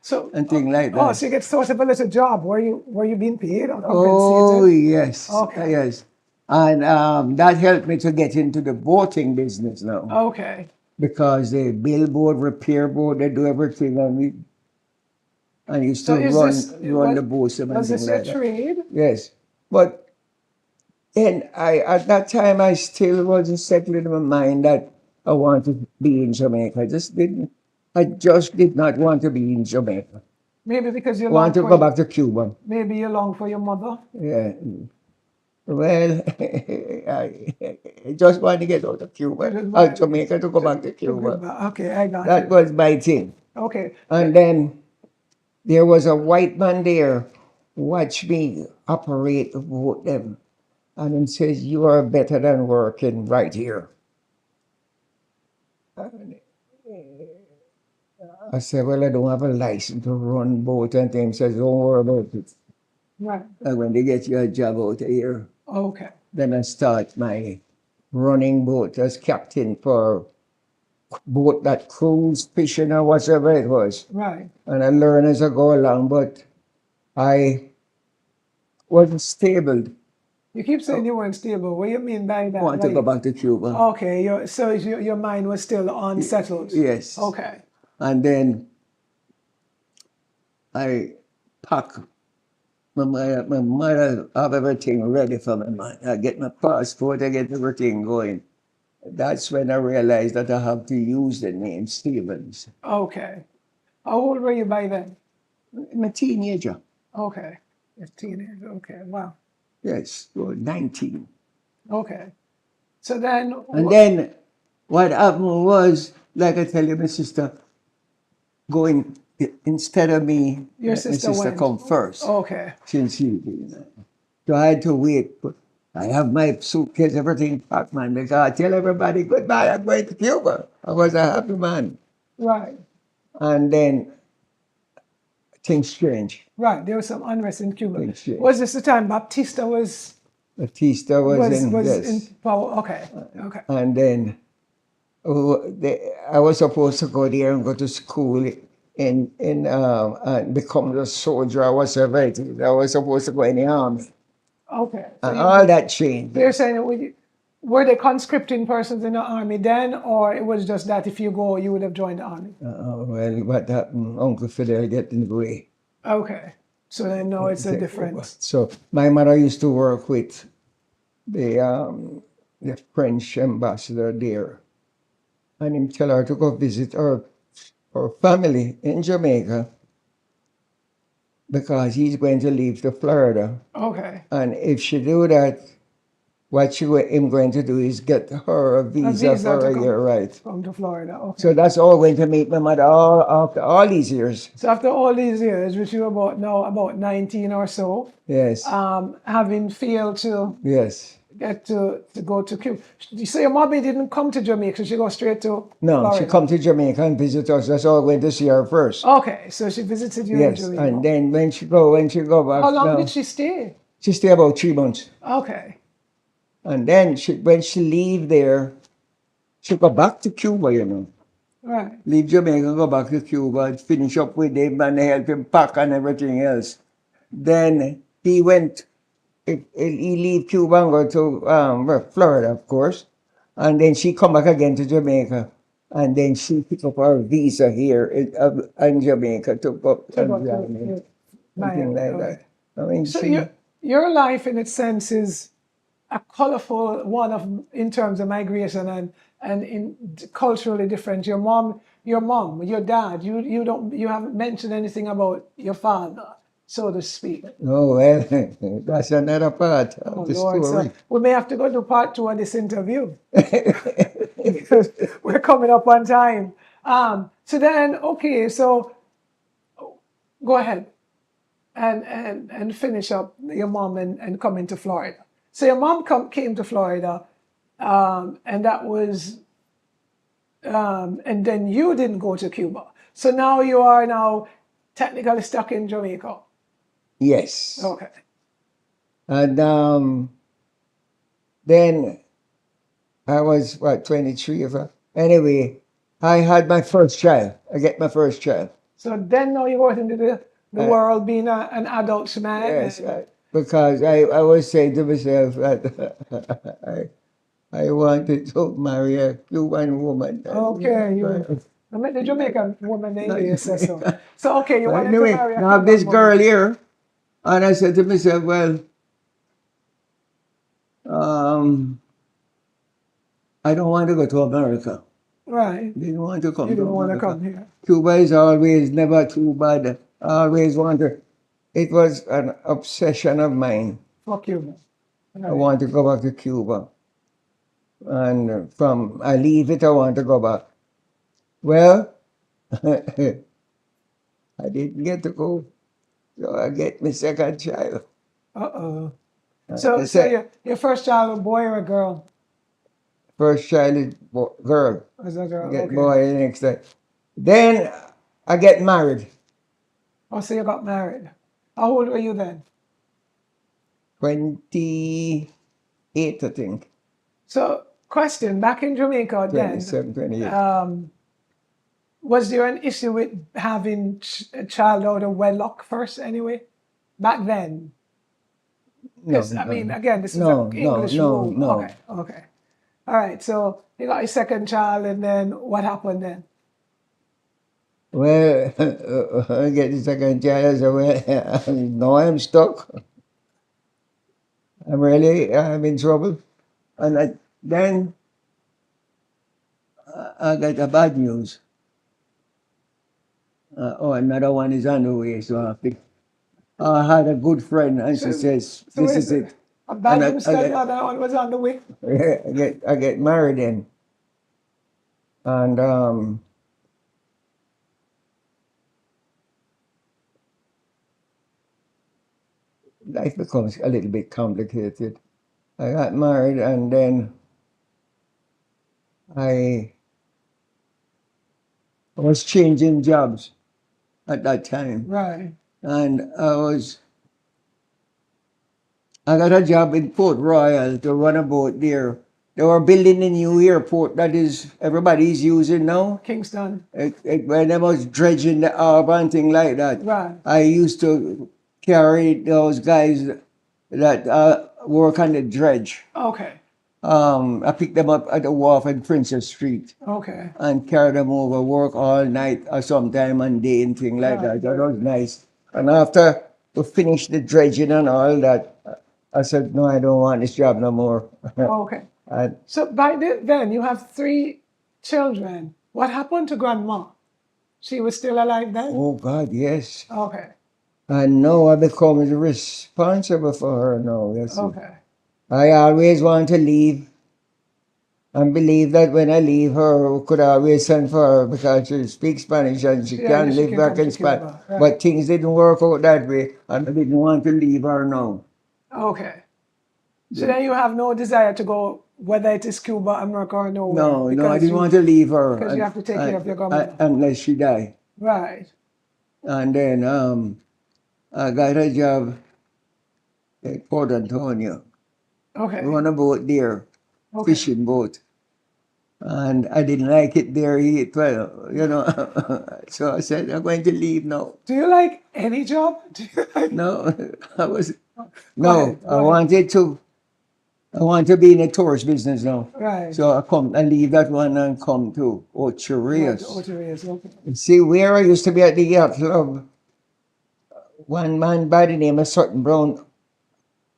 So, and things like oh, that. so you get sort of a little job. Were you being paid or Oh, compensated? yes. Okay. Yes. And that helped me to get into the boating business now. Okay. Because they billboard, repair board, they do everything. And I used So to is run the boats and was this things your like that. trade? Yes. But then at that time, I still wasn't settled in my mind that I wanted to be in Jamaica. I just did not want to be in Jamaica. Maybe because you I want long to for go back to Cuba. maybe you long for your mother. Yeah. Well, I just want to get out of Cuba, out of Jamaica to go back to Cuba. Okay, I got That you. was my thing. Okay. And then there was a white man there, watch me operate the boat them. And he says, you are better than working right here. I said, well, I don't have a license to run boat and things. He says, don't worry about it. Right. And when they get you a job out here, Okay. then I start my running boat as captain for boat that cruise, fishing or whatever it was. Right. And I learn as I go along, but I wasn't stable. You keep saying you weren't stable. What do you mean by that? I want to go back to Cuba. Okay, so your mind was still unsettled. Yes. Okay. And then I pack my mother have everything ready for me, man. I get my passport, I get everything going. That's when I realized that I have to use the name Stevens. Okay. How old were you by then? I'm a teenager. Okay. You're a teenager. Okay. Wow. Yes, 19. Okay. So then. And then what happened was, like I tell you, my sister, going instead of me, Your my sister sister went. come first. Okay. Since so I had to wait. But I have my suitcase, everything packed, man. Because I tell everybody goodbye, I'm going to Cuba. I was a happy man. Right. And then things change. Right. There was some unrest in Cuba. Things change. Was this the time Baptista was Batista was yes. in power? Okay. Okay. And then I was supposed to go there and go to school and become a soldier or whatever it is. I was supposed to go in the army. Okay. And all that changed. They're saying that were they conscripting persons in the army then, or it was just that if you go, you would have joined the army? Well, what happened, Uncle Fidel get in the way. Okay. So then now it's a difference. So my mother used to work with the French ambassador there. And him tell her to go visit her family in Jamaica because he's going to leave to Florida. Okay. And if she do that, what him going to do is get her a visa for a year, right? Come to Florida. Okay. So that's all going to make my mother after all these years. So after all these years, which you were about 19 or so, yes, having failed to yes get to go to Cuba. You say your mommy didn't come to Jamaica, she go straight to No, Florida. she come to Jamaica and visit us. That's all went to see her first. Okay, so she visited you in Jamaica. And then when she go back. How long did she stay? She stay about 3 months. Okay. And then when she leave there, she go back to Cuba, Right. Leave Jamaica, go back to Cuba, and finish up with him and help him pack and everything else. Then he leave Cuba and go to Florida, of course. And then she come back again to Jamaica. And then she pick up her visa here in Jamaica to go and something like that. I mean, So your life, in its sense, is a colorful one of in terms of migration and in culturally different. Your mom, your dad. You haven't mentioned anything about your father, so to speak. Oh, well, that's another part Oh of the Lord, so story. we may have to go to part 2 of this interview because we're coming up on time. So then, okay, so go ahead and finish up your mom and coming to Florida. So your mom came to Florida, and that was, and then you didn't go to Cuba. So now you are now technically stuck in Jamaica. Yes. Okay. And then I was, what, 23 of her? Anyway, I had my first child. I get my first child. So then now you go into the world being an adult man. Yes, because I was saying to myself that I wanted to marry a Cuban woman. Okay, I met the Jamaican woman anyway, so. So okay, you wanted Anyway, to marry a now Cuban this woman. girl here, and I said to myself, well, I don't want to go to America. Right. Didn't want to come You to didn't want to America. come here. Cuba is always never too bad. I always wanted. It was an obsession of mine. For Cuba. I want to go back to Cuba. And from I leave it, I want to go back. Well, I didn't get to go. So I get my second child. Uh-oh. The So your first child, a boy or a girl? first child is girl. Was a girl? Get Okay. boy the next day. Then I get married. Oh, so you got married. How old were you then? 28, I think. So, question, back in Jamaica then, 27, 28. was there an issue with having a child out of wedlock first anyway? Back then? Because, I mean, again, this is an English rule. No. Okay. All right, so you got your second child, and then what happened then? Well, I get the second child, I said, well, no, I'm stuck. I'm in trouble. And then I got the bad news. Another one is on the way, so I have to. I had a good friend, and she says, So "This is it." A bad And news that the other one was on the way? I get married then, and life becomes a little bit complicated. I got married, and then I was changing jobs at that time, Right. and I got a job in Port Royal to run a boat there. They were building a new airport that is everybody's using now. Kingston. When I was dredging the harbor and things like that, Right. I used to carry those guys that work on the dredge. Okay. I picked them up at the wharf in Princess Street Okay. and carried them over, work all night or sometime and day and things like that. That was nice. And after we finished the dredging and all that, I said, no, I don't want this job no more. Okay. So by then you have 3 children. What happened to grandma? She was still alive then? Oh, God, yes. Okay. And now I become responsible for her now. You see. Okay. I always want to leave and believe that when I leave her, we could always send for her because she speaks Spanish and she can live back in Spanish. Right. But things didn't work out that way, and I didn't want to leave her now. Okay. So then you have no desire to go, whether it is Cuba, America, or nowhere? No, I didn't want to leave her. Because you have to take care of your grandmother. Unless she died. Right. And then I got a job at Port Antonio. Okay. Run a boat there, fishing boat. And I didn't like it there. So I said, I'm going to leave now. Do you like any job? No, I want to be in the tourist business now. Right. So I leave that one and come to Ocho Rios. Ocho Rios, okay. See, where I used to be at the yacht club, one man by the name of Sutton Brown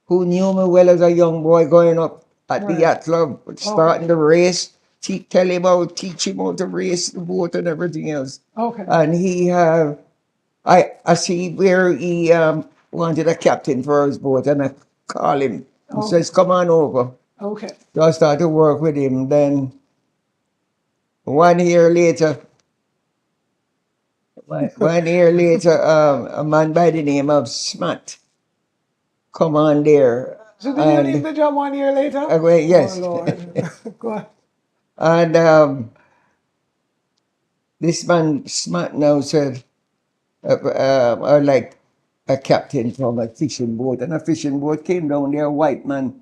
who knew me well as a young boy going up at the Right. yacht club, starting the race, teach him how to race the boat and everything else. Okay. And he I see where he wanted a captain for his boat, and I call him. He Okay. says, "Come on over." Okay. So I started to work with him. Then 1 year later, a man by the name of Smat come on there. So did you leave the job 1 year later? I went, yes. Oh Lord. Go ahead. And this man Smat now said, I like a captain from a fishing boat, and a fishing boat came down there, a white man,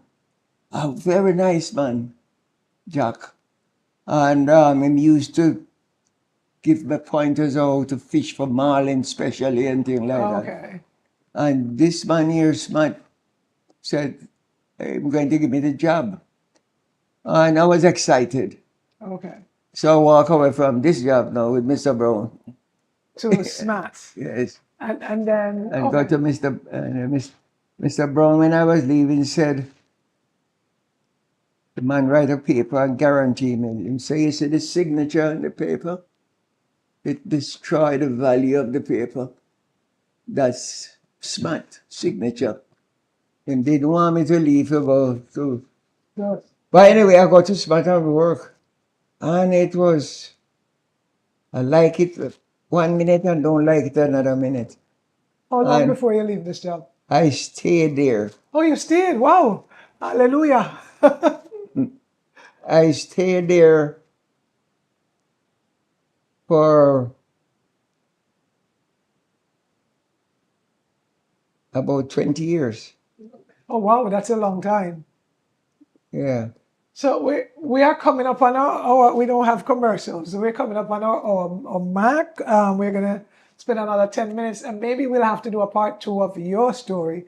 a very nice man, Jack. And he used to give me pointers how to fish for marlin especially and things like that. Okay. And this man here, Smart, said, I'm going to give me the job. And I was excited. Okay. So I walk away from this job now with Mr. Brown. To Smart. Yes. And then And got to Mr. Brown when I was leaving said, the man write a paper and guarantee me. He say, you see the signature on the paper? It destroyed the value of the paper. That's Smart signature. And didn't want me to leave about two. Yes. But anyway, I got to Smart and work. And it was, I like it 1 minute and don't like it another minute. How long And before you leave this job? I stayed there. Oh, you stayed. Wow. Hallelujah. I stayed there for about 20 years. Oh wow, that's a long time. Yeah. So we are coming up on our we don't have commercials. So we're coming up on our mark. We're gonna spend another 10 minutes, and maybe we'll have to do a part 2 of your story,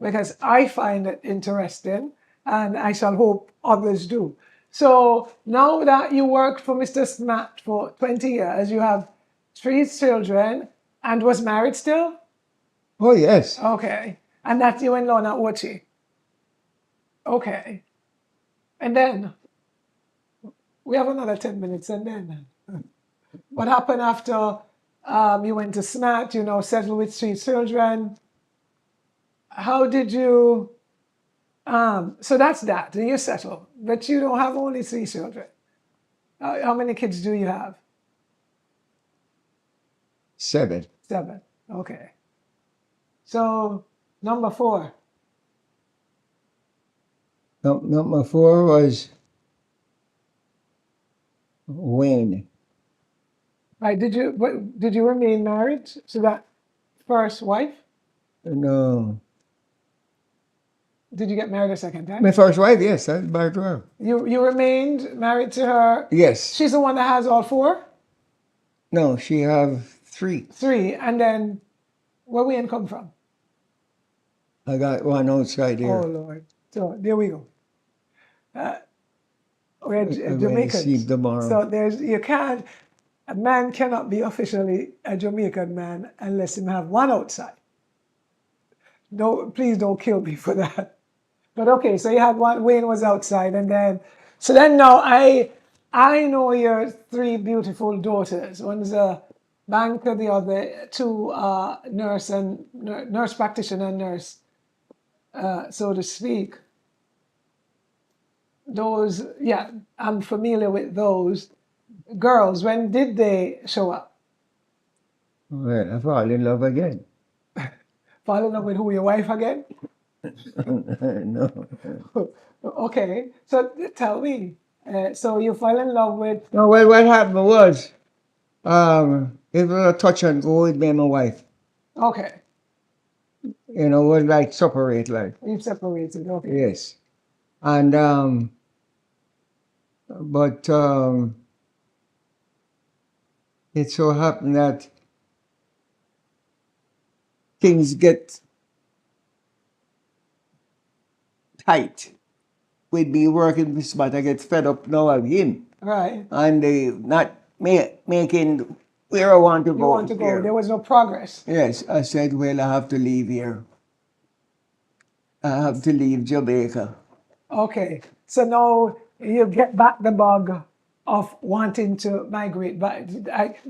because I find it interesting, and I shall hope others do. So now that you worked for Mr. Smat for 20 years, you have 3 children and was married still? Oh, yes. Okay. And that's you and Lorna Ochi? Okay. And then we have another 10 minutes, and then what happened after you went to SMAT, settled with 3 children? How did you, so that's that, you settle, but you don't have only 3 children. How many kids do you have? 7. 7, okay. So number 4. Number 4 was Wayne. Right, did you remain married to that first wife? No. Did you get married a second time? My first wife, yes, I was married to her. You remained married to her? Yes. She's the one that has all 4? No, she have 3. 3, and then where we come from? I got one outside here. Oh Lord! So there we go. We're I'm going to Jamaicans. see tomorrow. So a man cannot be officially a Jamaican man unless he have one outside. No, please don't kill me for that. But okay, so you had one. Wayne was outside, and then now I know your 3 beautiful daughters. One's a banker, the other 2 nurse practitioner and nurse, so to speak. Those, yeah, I'm familiar with those girls. When did they show up? Well, I fall in love again. Fall in love with who, your wife again? No. Okay, so tell me. So you fell in love with... No, well, what happened was, it was a touch and go with me and my wife. Okay, It was like separate, like. you separated, okay. Yes. And, but it so happened that things get tight with me working with Smart. I get fed up now of him. Right. And they not making where I want to go. You want to go. here. There was no progress. Yes, I said, well, I have to leave here. I have to leave Jamaica. Okay. So now you get back the bug of wanting to migrate. But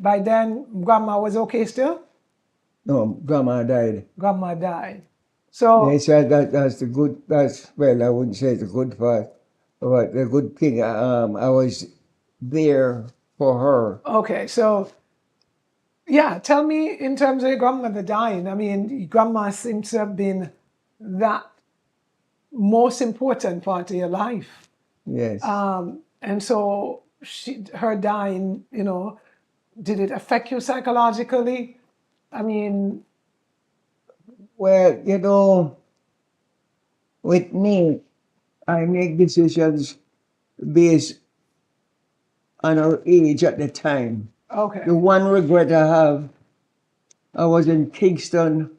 by then, grandma was okay still? No, grandma died. Grandma died. So, They said that's the good, that's, well, I wouldn't say the good part, but the good thing, I was there for her. okay. So, yeah, tell me in terms of your grandmother dying. I mean, grandma seems to have been that most important part of your life. Yes. And so her dying, did it affect you psychologically? I mean, Well, with me, I make decisions based on our age at the time. okay, The one regret I have, I was in Kingston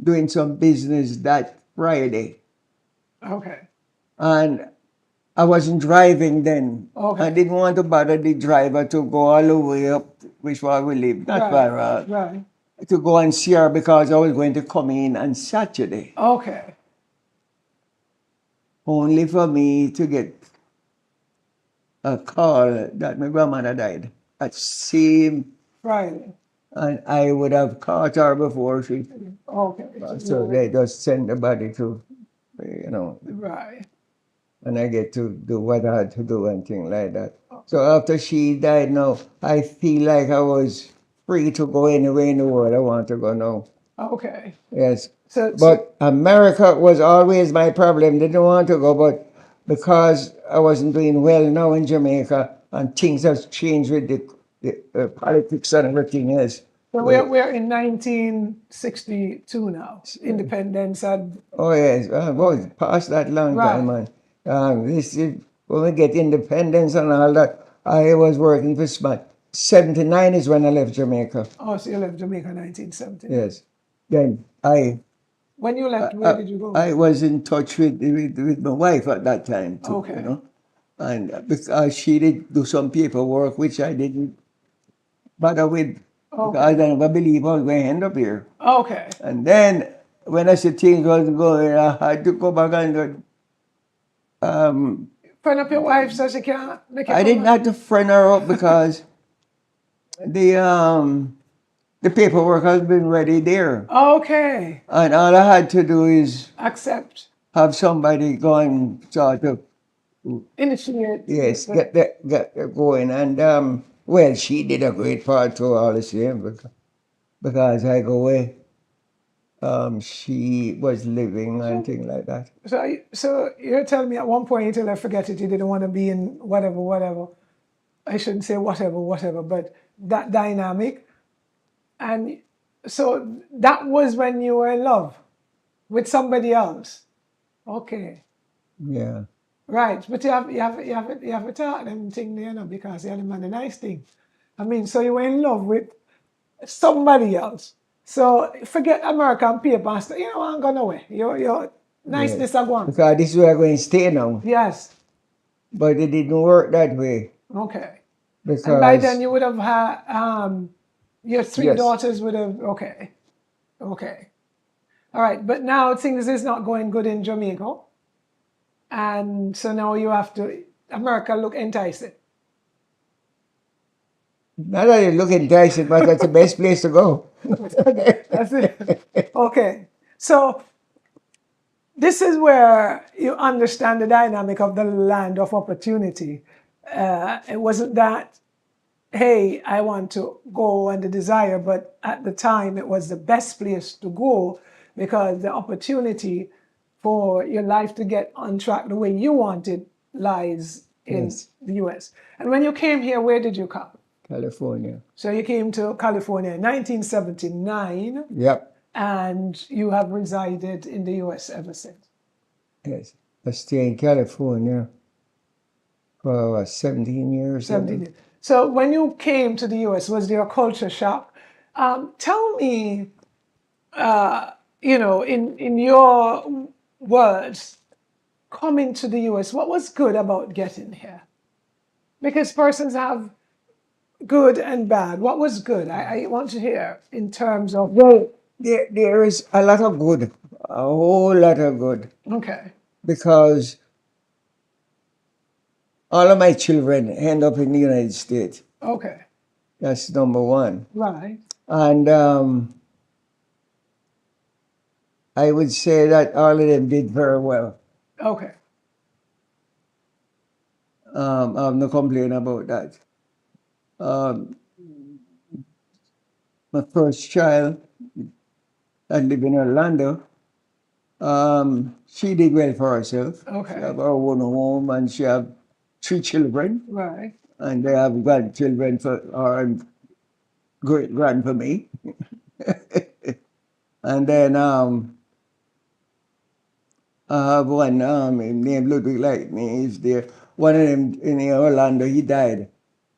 doing some business that Friday, okay, and I wasn't driving then. okay. I didn't want to bother the driver to go all the way up, which where we live, not far out, Right. to go and see her because I was going to come in on Saturday, Okay. only for me to get a call that my grandmother died at same, Right. and I would have caught her before she. Okay. So they just send the body to, Right. and I get to do what I had to do and things like that. So after she died now, I feel like I was free to go anywhere in the world I want to go now. Okay. Yes. So, But America was always my problem. Didn't want to go, but because I wasn't doing well now in Jamaica and things have changed with the politics and everything else. so we're in 1962 now. Independence had. Oh yes, well, past that long time, man. This is, when we get independence and all that, I was working for SMAT. 79 is when I left Jamaica. Oh, so you left Jamaica 1970. Yes. Then When you left, where did you go? I was in touch with my wife at that time too, Okay. And because she did do some paperwork which I didn't bother with, because I never believe I was going to end up here. Okay. And then when I said things was going, I had to go back and Friend up your wife so she can make it. I didn't have to friend her up because the paperwork has been ready there. Okay. And all I had to do is Accept. have somebody go and sort of, Initiate. yes, get that going. And well, she did a great part too, all the same, because I go away. She was living and things like that. So you're telling me at one point until I forget it, you didn't want to be in whatever. I shouldn't say whatever, but that dynamic. And so that was when you were in love with somebody else. Okay. Yeah. Right. But you have to talk them thing there, because you're the man, the nice thing. I mean, so you were in love with somebody else. So forget American paper and stuff. I'm going away. Your niceness are gone. Because this is where I'm going to stay now. Yes. But it didn't work that way. Okay. Because And by then you would have had your three Yes. daughters would have. Okay. All right. But now things is not going good in Jamaica, and so now you have to. America look enticing. not that it look enticing, but that's the best place to go. That's it. Okay. So this is where you understand the dynamic of the land of opportunity. It wasn't that, hey, I want to go and the desire, but at the time it was the best place to go because the opportunity for your life to get on track the way you wanted lies in Yes. the US. And when you came here, where did you come? California. So you came to California in 1979, Yep. and you have resided in the US ever since. Yes. I stayed in California for 17 years. 17 years. So when you came to the US, was there a culture shock? Tell me, in your words, coming to the US, what was good about getting here? Because persons have good and bad. What was good? I want to hear in terms of. Well, there is a lot of good a whole lot of good Okay. because all of my children end up in the United States. Okay. That's number one. Right. And I would say that all of them did very well. Okay. I have no complaint about that. Um, my first child, I live in Orlando. She did well for herself. Okay. She have her own home and she have 3 children. Right. And they have grandchildren for or great grand for me. And then I have one named Ludwig like me. Is there one of them in Orlando? He died.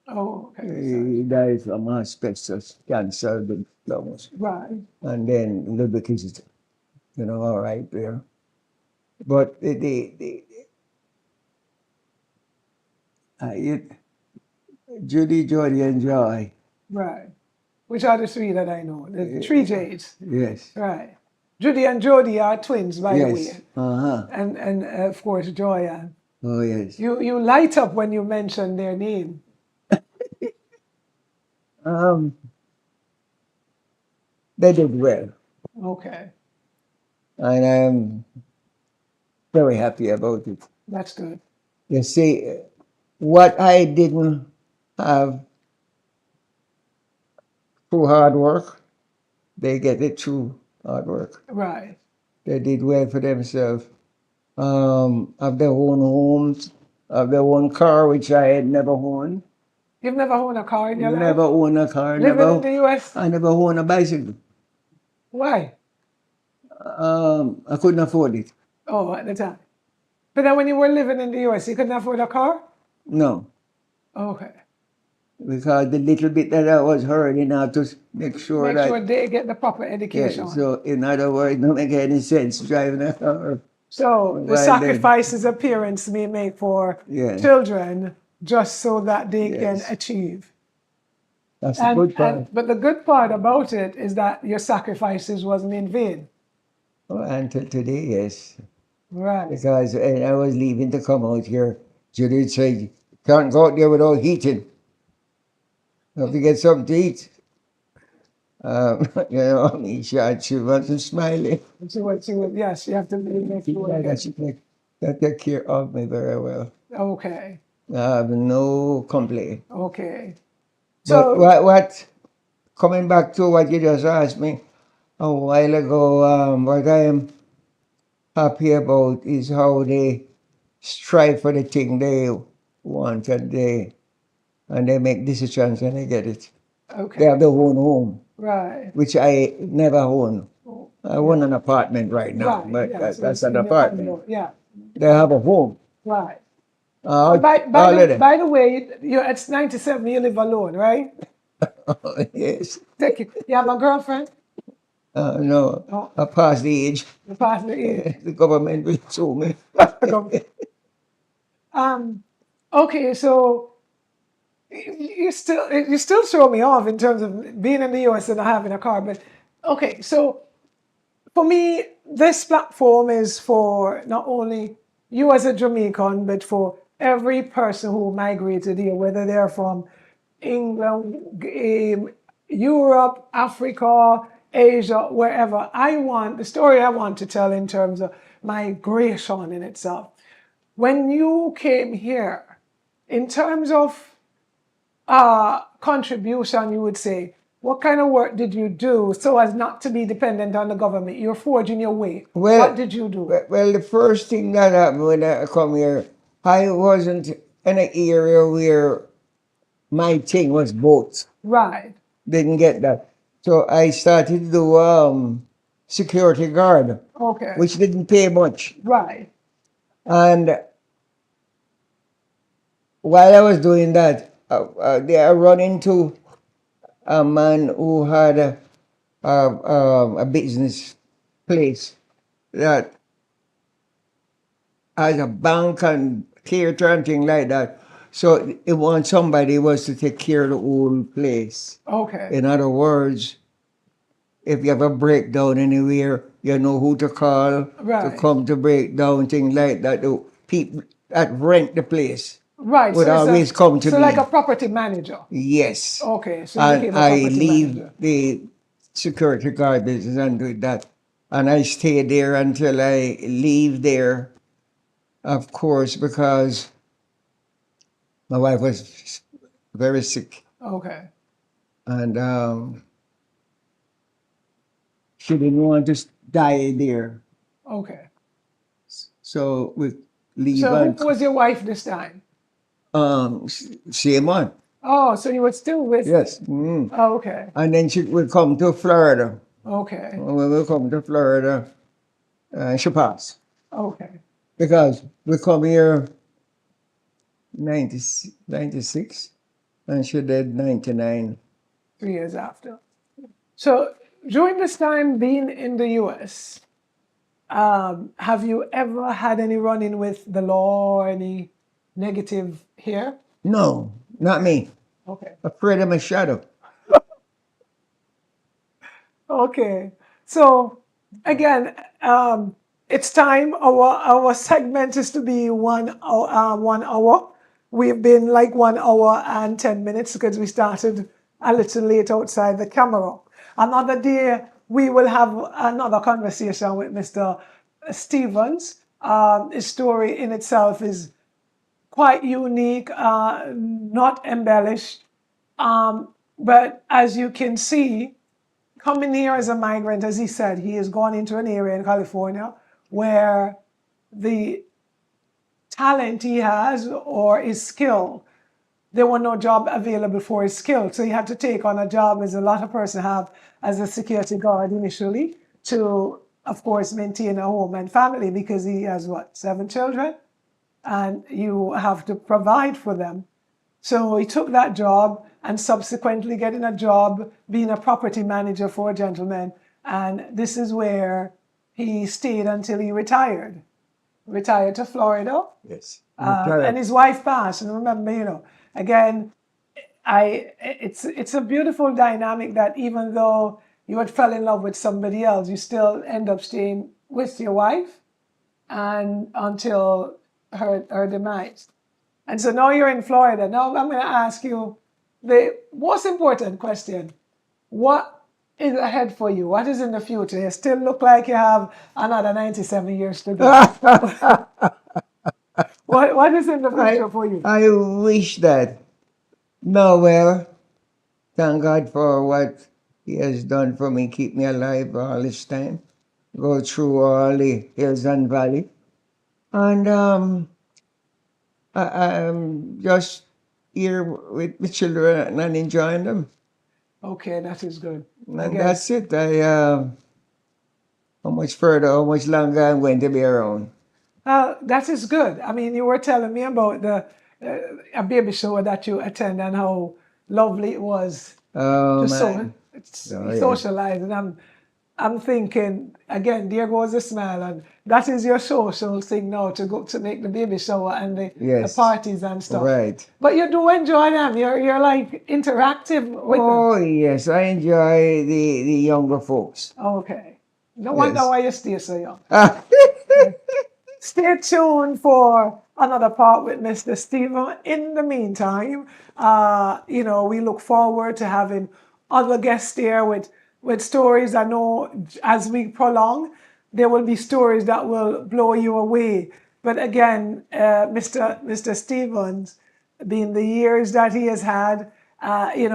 Oh, okay. He died from asbestos cancer, the lungs. Right. And then Ludwig is, all right there. But Judy, Jody, and Joy. Right. Which are the three that I know? The 3 J's. Yes. Right. Judy and Jody are twins, by the way. Yes. Uh-huh. And of course, Joyanne. Oh, yes. You light up when you mention their name. They did well. Okay. And I'm very happy about it. That's good. You see, what I didn't have through hard work, they get it through hard work. Right. They did well for themselves. Have their own homes, have their own car, which I had never owned. You've never owned a car in your life? Never owned a car. Living in the US? I never owned a bicycle. Why? I couldn't afford it. Oh, at the time. But then when you were living in the US, you couldn't afford a car? No. Okay. Because the little bit that I was earning, I have to make sure they get the proper education. Yeah, so in other words, it don't make any sense driving a car. So the sacrifices that parents may make for children just so that they can achieve. That's the good part. But the good part about it is that your sacrifices wasn't in vain. Well, until today, yes. Right. Because I was leaving to come out here, Judy said, can't go out there without heating. You have to get something to eat. She wasn't smiling. Yes, you have to make sure. She take care of me very well. Okay. I have no complaint. Okay. So what coming back to what you just asked me a while ago, what I am happy about is how they strive for the thing they want and they make decisions and they get it. Okay. They have their own home. Right. Which I never own. I own an apartment right now, but that's an apartment. Yeah. They have a home. Right. By the way, it's 97, you live alone, right? Yes. Thank you. You have a girlfriend? No, I passed the age. You passed the age? The government will sue me. Okay, so you still throw me off in terms of being in the US and not having a car, but okay, so for me, this platform is for not only you as a Jamaican, but for every person who migrated here, whether they're from England, Europe, Africa, Asia, wherever. The story I want to tell in terms of migration in itself. When you came here, in terms of contribution, you would say, what kind of work did you do so as not to be dependent on the government? You're forging your way. What did you do? Well, the first thing that happened when I come here, I wasn't in an area where my thing was boats. Right. Didn't get that. So I started to do security guard. Okay. Which didn't pay much. Right. And while I was doing that, I run into a man who had a business place that has a bank and theater and things like that. So it want somebody was to take care of the whole place. Okay. In other words, if you have a breakdown anywhere, you know who to call to Right. come to break down things like that. The people that rent the place Right. would So it's always come to so me. like a property manager. Yes. Okay. So you And became a I property leave manager. the security guard business and do that. And I stay there until I leave there, of course, because my wife was very sick. Okay. And she didn't want to die there. Okay. So we leave So and who was your wife this time? same one. Oh, so you were still with. Yes. Mm. Oh, okay. And then she would come to Florida. Okay. When we come to Florida, she passed. Okay. Because we come here 90, 96 and she died 99. 3 years after. So during this time being in the U.S., have you ever had any run-in with the law or any negative here? No, not me. Okay. Afraid of my shadow. Okay. So again, it's time. Our segment is to be 1 hour. 1 hour. We've been like 1 hour and 10 minutes because we started a little late outside the camera. Another day we will have another conversation with Mr. Stevens. His story in itself is quite unique, not embellished. But as you can see, coming here as a migrant, as he said, he has gone into an area in California where the talent he has or his skill, there were no job available for his skill. So he had to take on a job, as a lot of persons have, as a security guard initially to, of course, maintain a home and family because he has, 7 children? And you have to provide for them. So he took that job and subsequently getting a job being a property manager for a gentleman. And this is where he stayed until he retired. Retired to Florida. Yes. And his wife passed. And remember, again, it's a beautiful dynamic that even though you had fell in love with somebody else, you still end up staying with your wife and until her demise. And so now you're in Florida. Now I'm going to ask you the most important question. What is ahead for you? What is in the future? You still look like you have another 97 years to go. What is in the future for you? I wish that. No, well, thank God for what He has done for me, keep me alive all this time, go through all the hills and valley. And I'm just here with the children and enjoying them. Okay, that is good. And that's it. How much further, how much longer I'm going to be around. That is good. I mean, you were telling me about a baby shower that you attend and how lovely it was Oh, to man. socialize. And I'm thinking, again, there goes a smile. And that is your social thing now, to go to make the baby shower and the parties and stuff. Right. But you do enjoy them. You're like interactive with them. Oh, yes. I enjoy the younger folks. Okay. No wonder why you stay so young. Ah, Stay tuned for another part with Mr. Stephen. In the meantime, we look forward to having other guests there with stories. I know as we prolong, there will be stories that will blow you away. But again, Mr. Stevens, being the years that he has had, in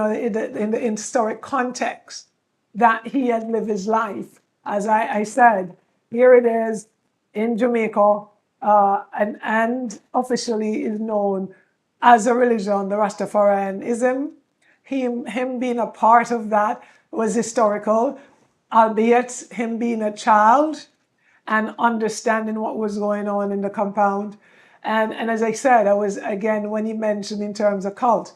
the historic context that he had lived his life, as I said, here it is in Jamaica, and officially is known as a religion, the Rastafarianism. Him being a part of that was historical, albeit him being a child and understanding what was going on in the compound. And as I said, I was, again, when you mentioned in terms of cult,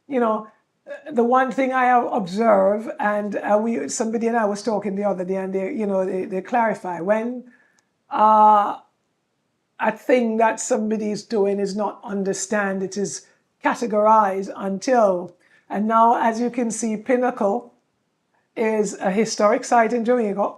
the one thing I have observed, and somebody and I was talking the other day, and they clarify when a thing that somebody is doing is not understand, it is categorized until, and now as you can see, Pinnacle is a historic site in Jamaica.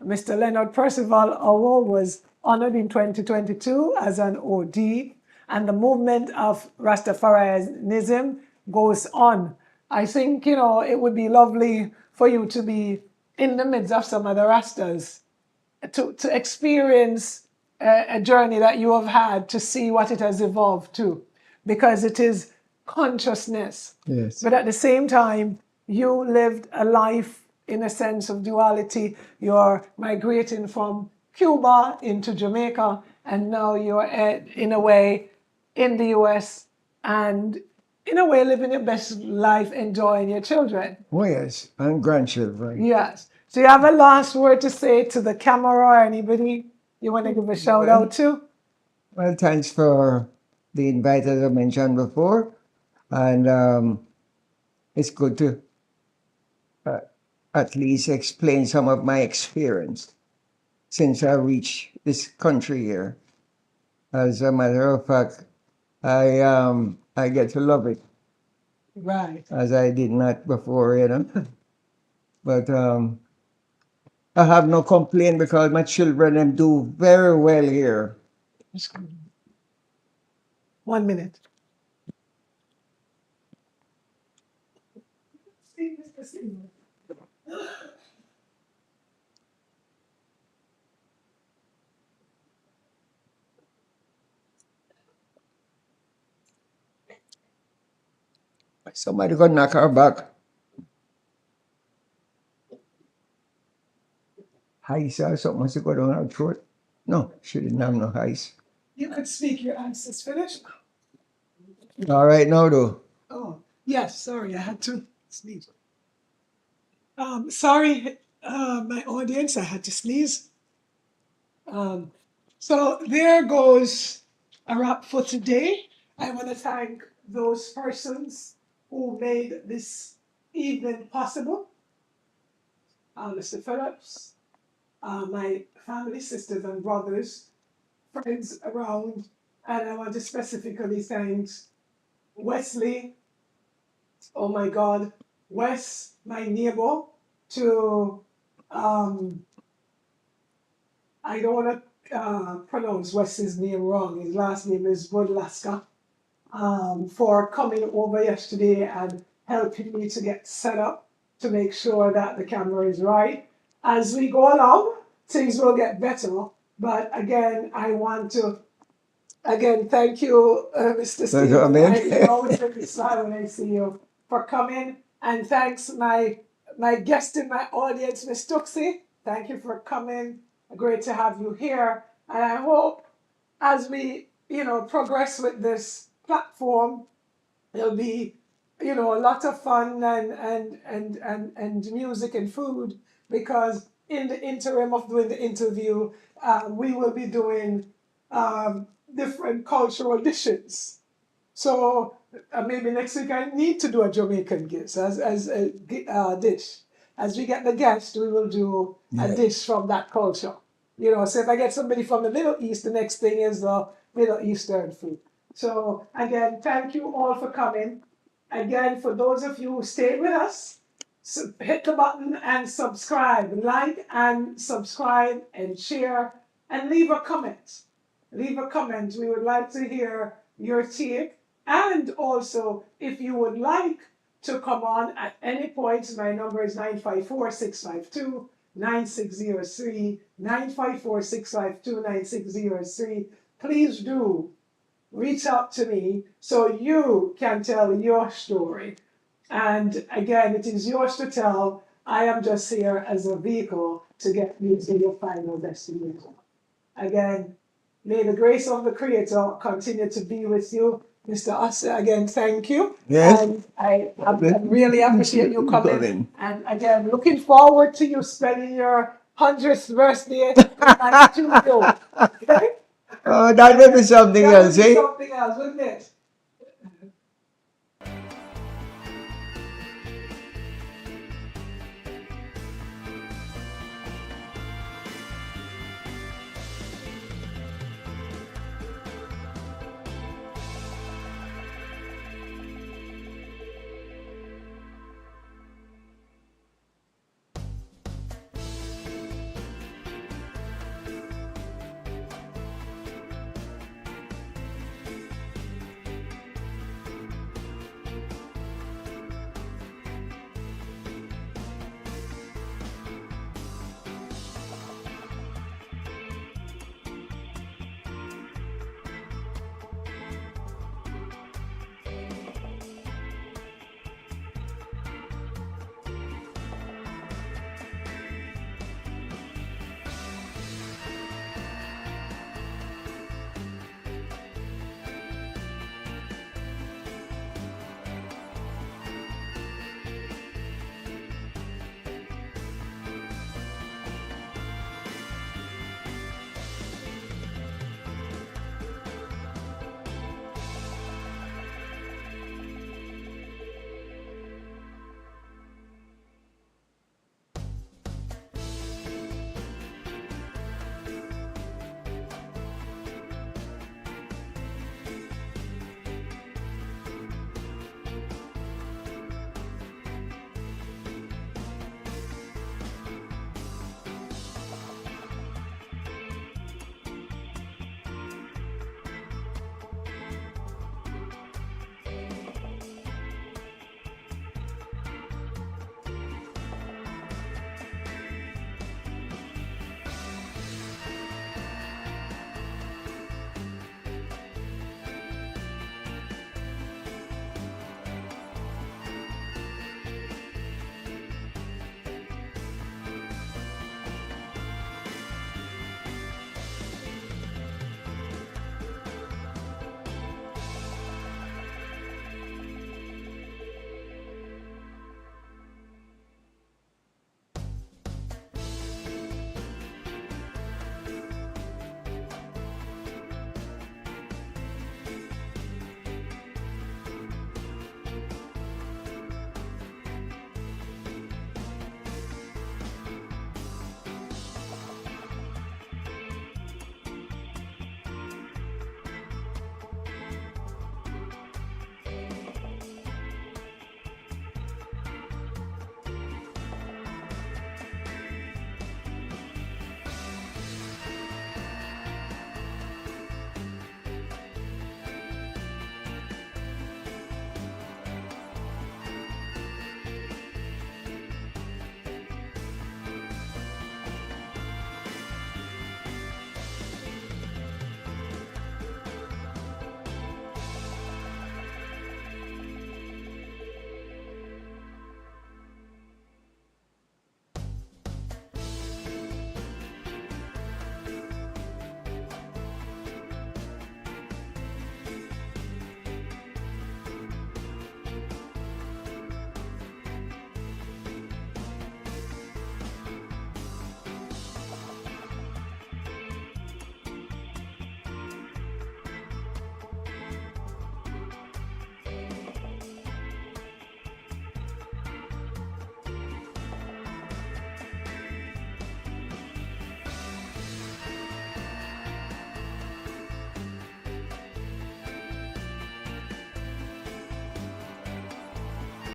Mr. Leonard Percival Howell was honored in 2022 as an OD, and the movement of Rastafarianism goes on. I think, it would be lovely for you to be in the midst of some of the Rastas to experience a journey that you have had, to see what it has evolved to, because it is consciousness. Yes. But at the same time, you lived a life in a sense of duality. You're migrating from Cuba into Jamaica, and now you're in a way in the US, and in a way living your best life, enjoying your children. Oh, yes, and grandchildren. Yes. Do you have a last word to say to the camera or anybody you want to give a shout out to? Well, thanks for the invite, as I mentioned before. And it's good to at least explain some of my experience since I reached this country here. As a matter of fact, I get to love it. Right. As I did not before, But I have no complaint because my children them do very well here. 1 minute. Somebody gonna knock her back. Ice or something must go down her throat. No, she didn't have no ice. You could speak, your answer's finished. All right now though. Oh, yes, sorry, I had to sneeze. Sorry, my audience, I had to sneeze. So there goes a wrap for today. I want to thank those persons who made this evening possible. Mr. Phillips, my family, sisters and brothers, friends around, and I want to specifically thank Wesley, oh my God, Wes, my neighbor, to, I don't want to pronounce Wes's name wrong, his last name is Budlaska, for coming over yesterday and helping me to get set up to make sure that the camera is right. As we go along, things will get better, but again, I want to thank you, Mr. Stephen. I always make me smile when I see you, for coming. And thanks my guest in my audience, Miss Tuxie. Thank you for coming. Great to have you here. And I hope as we, progress with this platform, there'll be, a lot of fun and music and food, because in the interim of doing the interview, we will be doing different cultural dishes. So maybe next week I need to do a Jamaican dish as a dish. As we get the guest, we will do a dish from that culture. So if I get somebody from the Middle East, the next thing is the Middle Eastern food. So again, thank you all for coming. Again, for those of you who stayed with us, hit the button and subscribe. Like and subscribe and share and leave a comment. Leave a comment. We would like to hear your take. And also, if you would like to come on at any point, my number is 954-652-9603, 954-652-9603. Please do reach out to me so you can tell your story. And again, it is yours to tell. I am just here as a vehicle to get you to your final destination. Again, may the grace of the Creator continue to be with you. Mr. Astor, again, thank you. Yes. And I really appreciate you coming. And again, looking forward to you spending your 100th birthday in my studio. Okay? Oh, that would be something else, eh? Something else, wouldn't it?